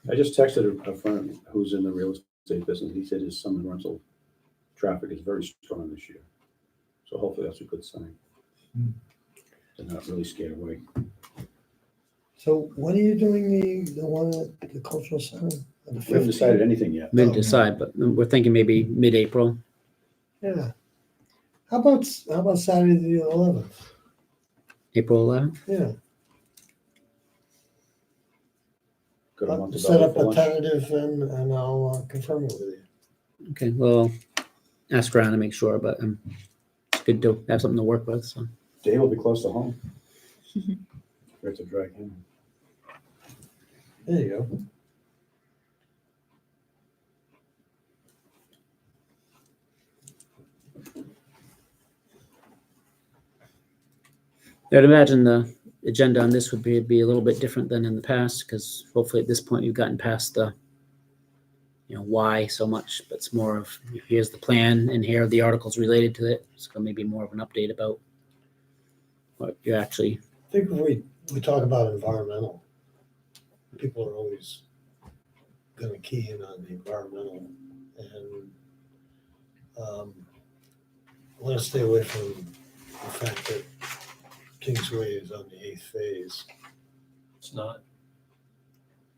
I just texted a friend who's in the real estate business. He said his summer rental traffic is very strong this year. So hopefully that's a good sign. They're not really scared away. So when are you doing the one at the cultural center? On the We haven't 15th? decided anything yet. We didn't decide, but we're thinking maybe mid-April. Yeah. How about Saturday the 11th? April 11th? Yeah. Good amount of Set up for a lunch. tentative and I'll confirm it with you. Okay, well, ask around to make sure, but it's good to have something to work with, so. Dave will be close to home. We have to drag him. There you go. I'd imagine the agenda on this would be a little bit different than in the past, because hopefully at this point you've gotten past the, why so much, but it's more of, here's the plan and here are the articles related to it. So maybe more of an update about what you're actually, I think if we talk about environmental, people are always going to key in on the environmental, and I want to stay away from the fact that Kingsway is on the 8th phase. It's not.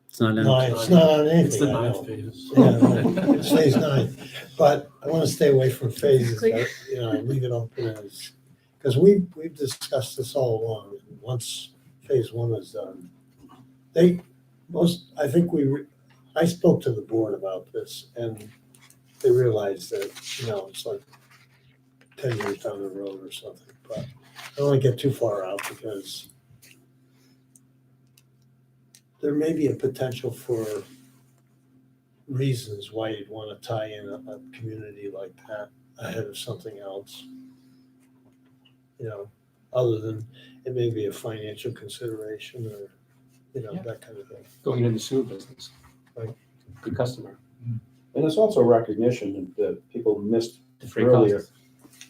It's not No, in. it's not on It's anything, the I ninth know. phase. Yeah, it's phase 9, but I want to stay away from phases, Exactly. leave it open as, because we've discussed this all along. Once phase 1 is done, I spoke to the board about this, and they realized that, it's like 10 years down the road or something, but I don't want to get too far out because there may be a potential for reasons why you'd want to tie in a community like that ahead of something else. Other than it may be a financial consideration or, Yeah. that kind of thing. Going into the sewer business. Right. Good customer. And it's also recognition that people missed The free earlier, cost.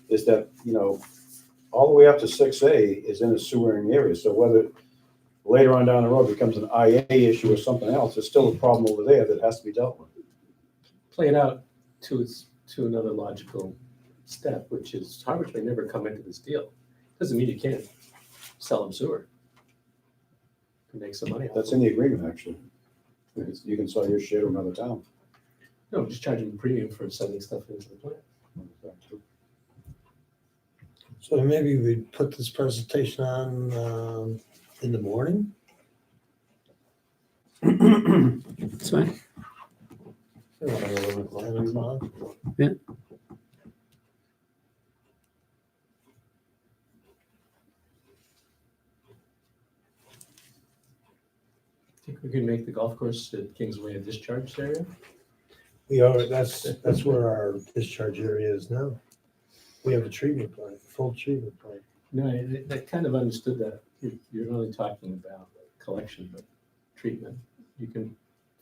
is that, all the way up to 6A is in a sewering area. So whether later on down the road becomes an IA issue or something else, there's still a problem over there that has to be dealt with. Play it out to another logical step, which is Harwich may never come into this deal. Doesn't mean you can't sell them sewer. You can make some money off That's it. in the agreement, actually. You can sell your share to another town. No, just charging a premium for sending stuff into the plant. So maybe we put this presentation on in the morning? It's fine. 10 o'clock? Think we can make the golf course at Kingsway a discharge area? That's where our discharge area is now. We have a treatment plant, full treatment plant. No, I kind of understood that. You're not only talking about collection, but treatment. You can,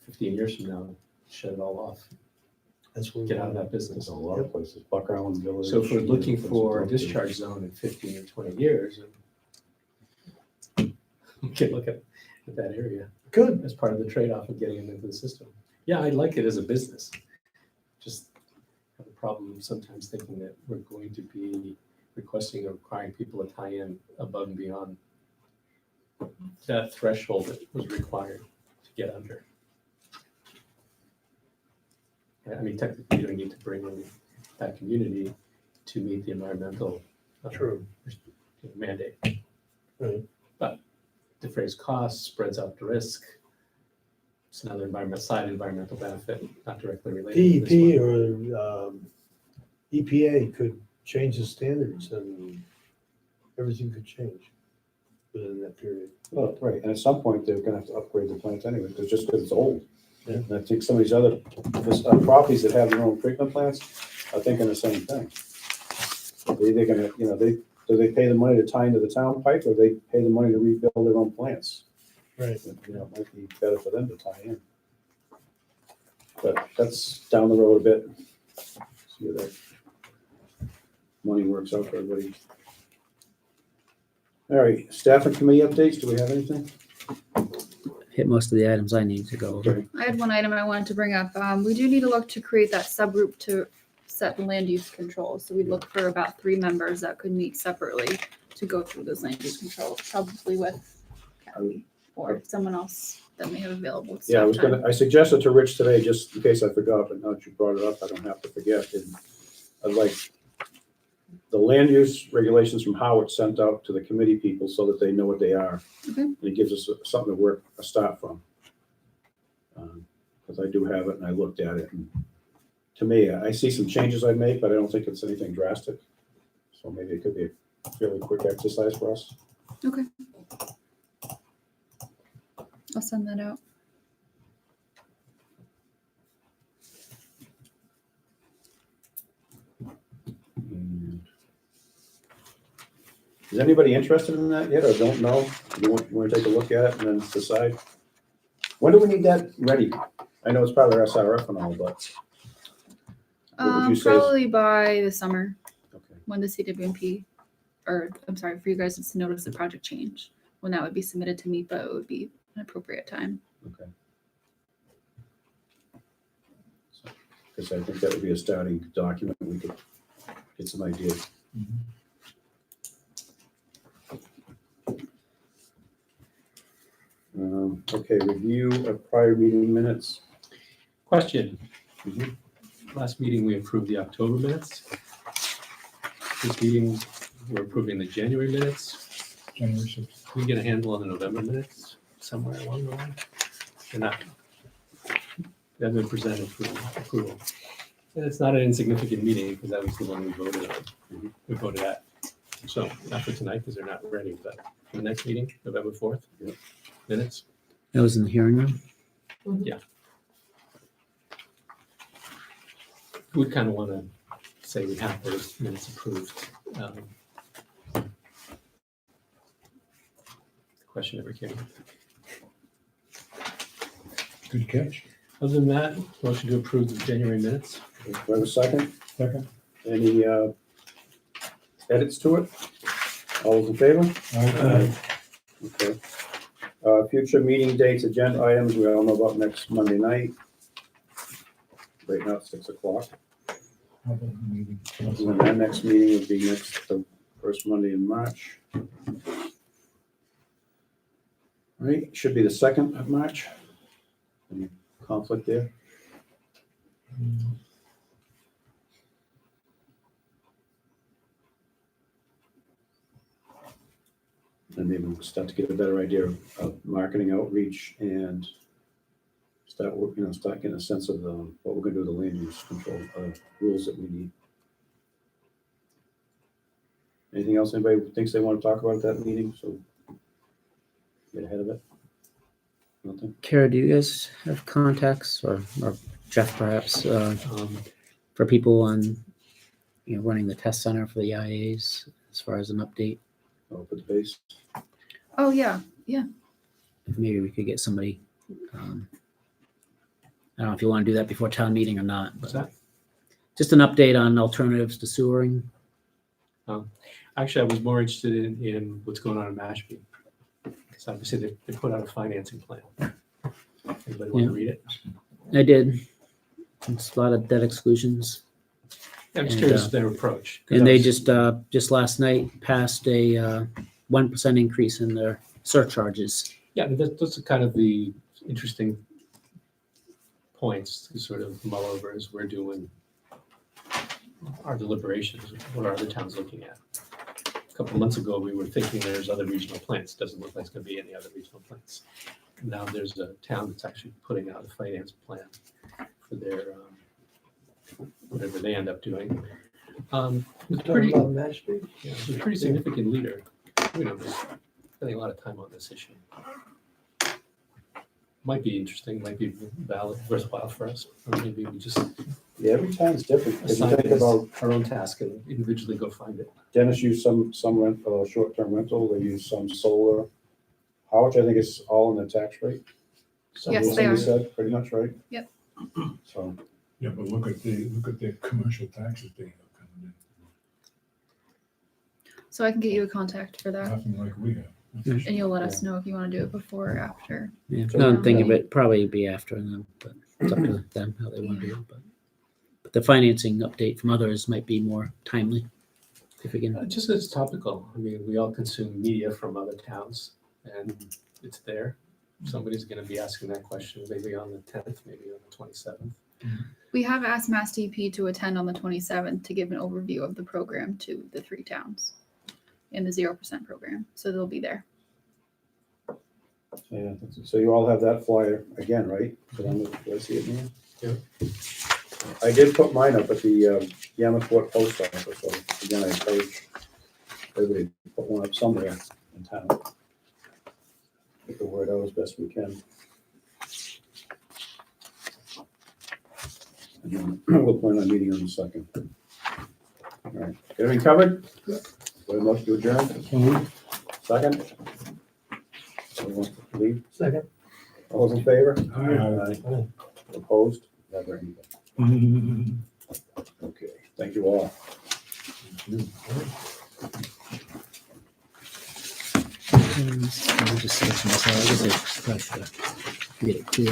15 years from now, shut it all off, That's where. get out of that There's business. a lot of places, Buck Island Village. So if we're looking for a discharge zone in 15 or 20 years, we can look at that area Good. as part of the trade-off of getting them into the system. Yeah, I like it as a business. Just have a problem sometimes thinking that we're going to be requesting or requiring people to tie in above and beyond that threshold that was required to get under. I mean, technically, you don't need to bring in that community to meet the environmental True. mandate. Right. But the phrase cost spreads out the risk. It's another environmental benefit, not directly related. to this DEP one. or EPA could change the standards and everything could change within that period. Well, right, and at some point, they're gonna have to upgrade the plant anyway, because it's old. Yeah. And I think some of these other properties that have their own treatment plants are thinking the same thing. They're gonna, do they pay the money to tie into the town pipe, or they pay the money to rebuild their own plants? Right. It might be better for them to tie in. But that's down the road a bit. See if that money works out for everybody. All right, staff and committee updates, do we have anything? Hit most of the items I need to go over. Okay. I had one item I wanted to bring up. We do need to look to create that subgroup to set the land use controls. So we'd look for about 3 members that could meet separately to go through those land use controls, probably with Kelly or someone else that may have available. Yeah, staff time. I suggested to Rich today, just in case I forgot, but now that you brought it up, I don't have to forget. And I'd like the land use regulations from Howard sent out to the committee people so that they know what they are. Okay. And it gives us something to start from. Because I do have it and I looked at it. And to me, I see some changes I've made, but I don't think it's anything drastic. So maybe it could be a fairly quick exercise for us. Okay. I'll send that out. Is anybody interested in that yet or don't know? You want to take a look at it and then decide? When do we need that ready? I know it's part of our SRF and all, but what would you say? Probably by the summer Okay. when the CWMP, or I'm sorry, for you guys to notice the project change, when that would be submitted to me, but it would be an appropriate time. Okay. Because I think that would be a starting document. We could get some ideas. Okay, review of prior meeting minutes. Question. Mhm. Last meeting, we approved the October minutes. This meeting, we're approving the January minutes. January 6th. Can we get a handle on the November minutes somewhere along the line? They're not, they haven't been presented for approval. And it's not an insignificant meeting because that was the one we voted on. We voted at. So not for tonight because they're not ready, but for the next meeting, November 4th. Yep. Minutes. That was in the hearing room. We kind of want to say we have those minutes approved. Question never came. Good catch. Other than that, motion to approve the January minutes. Do I have a second? Second. Any edits to it? All those in favor? Aye. Okay. Future meeting dates, agenda items, we all know about next Monday night. Right now it's 6 o'clock. How about the meeting? And then our next meeting would be the first Monday in March. Right, should be the 2nd of March. Any conflict there? And maybe we'll start to get a better idea of marketing outreach and start getting a sense of what we're gonna do with the land use control rules that we need. Anything else anybody thinks they want to talk about at that meeting? So get ahead of it. Nothing? Kara, do you guys have contacts or Jeff perhaps for people on, running the test center for the IAs as far as an update? Oh, for the base. Oh, yeah. If maybe we could get somebody, I don't know if you want to do that before town meeting or not, What's but that? just an update on alternatives to sewering. Actually, I was more interested in what's going on in Mashpee. Because obviously they put out a financing plan. Anybody want to read it? I did. It's a lot of debt exclusions. I'm just And, curious their approach. 'Cause And I they was- just last night passed a 1% increase in their surcharges. Yeah, those are kind of the interesting points to sort of mull over as we're doing our deliberations. What are other towns looking at? A couple of months ago, we were thinking there's other regional plants. Doesn't look like it's going to be any other regional plants. Now there's a town that's actually putting out a finance plan for their whatever they end up doing. It's Talking pretty, about Mashpee? yeah, it's a pretty significant leader. Spending a lot of time on this issue. Might be interesting, might be valid, worthwhile for us, or maybe we just Yeah, every town's different. If you assign it think as about, our own task and individually go find it. Dennis used some rent, short-term rental, they use some solar. How much I think is all in the tax rate? Yes, they Somebody are. said, pretty much, right? Yep. So, Yeah, but look at the commercial taxes they have coming So I can get you a contact for in, that. nothing like we have. And you'll let us know if you want to do it before or after. Yeah, So- now I'm thinking of it, probably be after them, but it's up to them how they want to do it. But the financing update from others might be more timely. If we can, Just as topical, I mean, we all consume media from other towns and it's there. Somebody's gonna be asking that question maybe on the 10th, maybe on the 27th. We have asked Mass DP to attend on the 27th to give an overview of the program to the 3 towns in the 0% program. So they'll be there. yeah, so you all have that flyer again, right? Do I see it now? Yeah. I did put mine up at the Yamaquat post office, so again, I encourage everybody to put one up somewhere in town. Get the word out as best we can. And then we'll plan on meeting on the 2nd. All right, got everything covered? What a motion to adjourn? Second? Anyone wants to leave? Second. All those in favor? Aye. Opposed? Never anything. Okay, thank you all. I'll just sketch myself. I guess I probably should get it clear.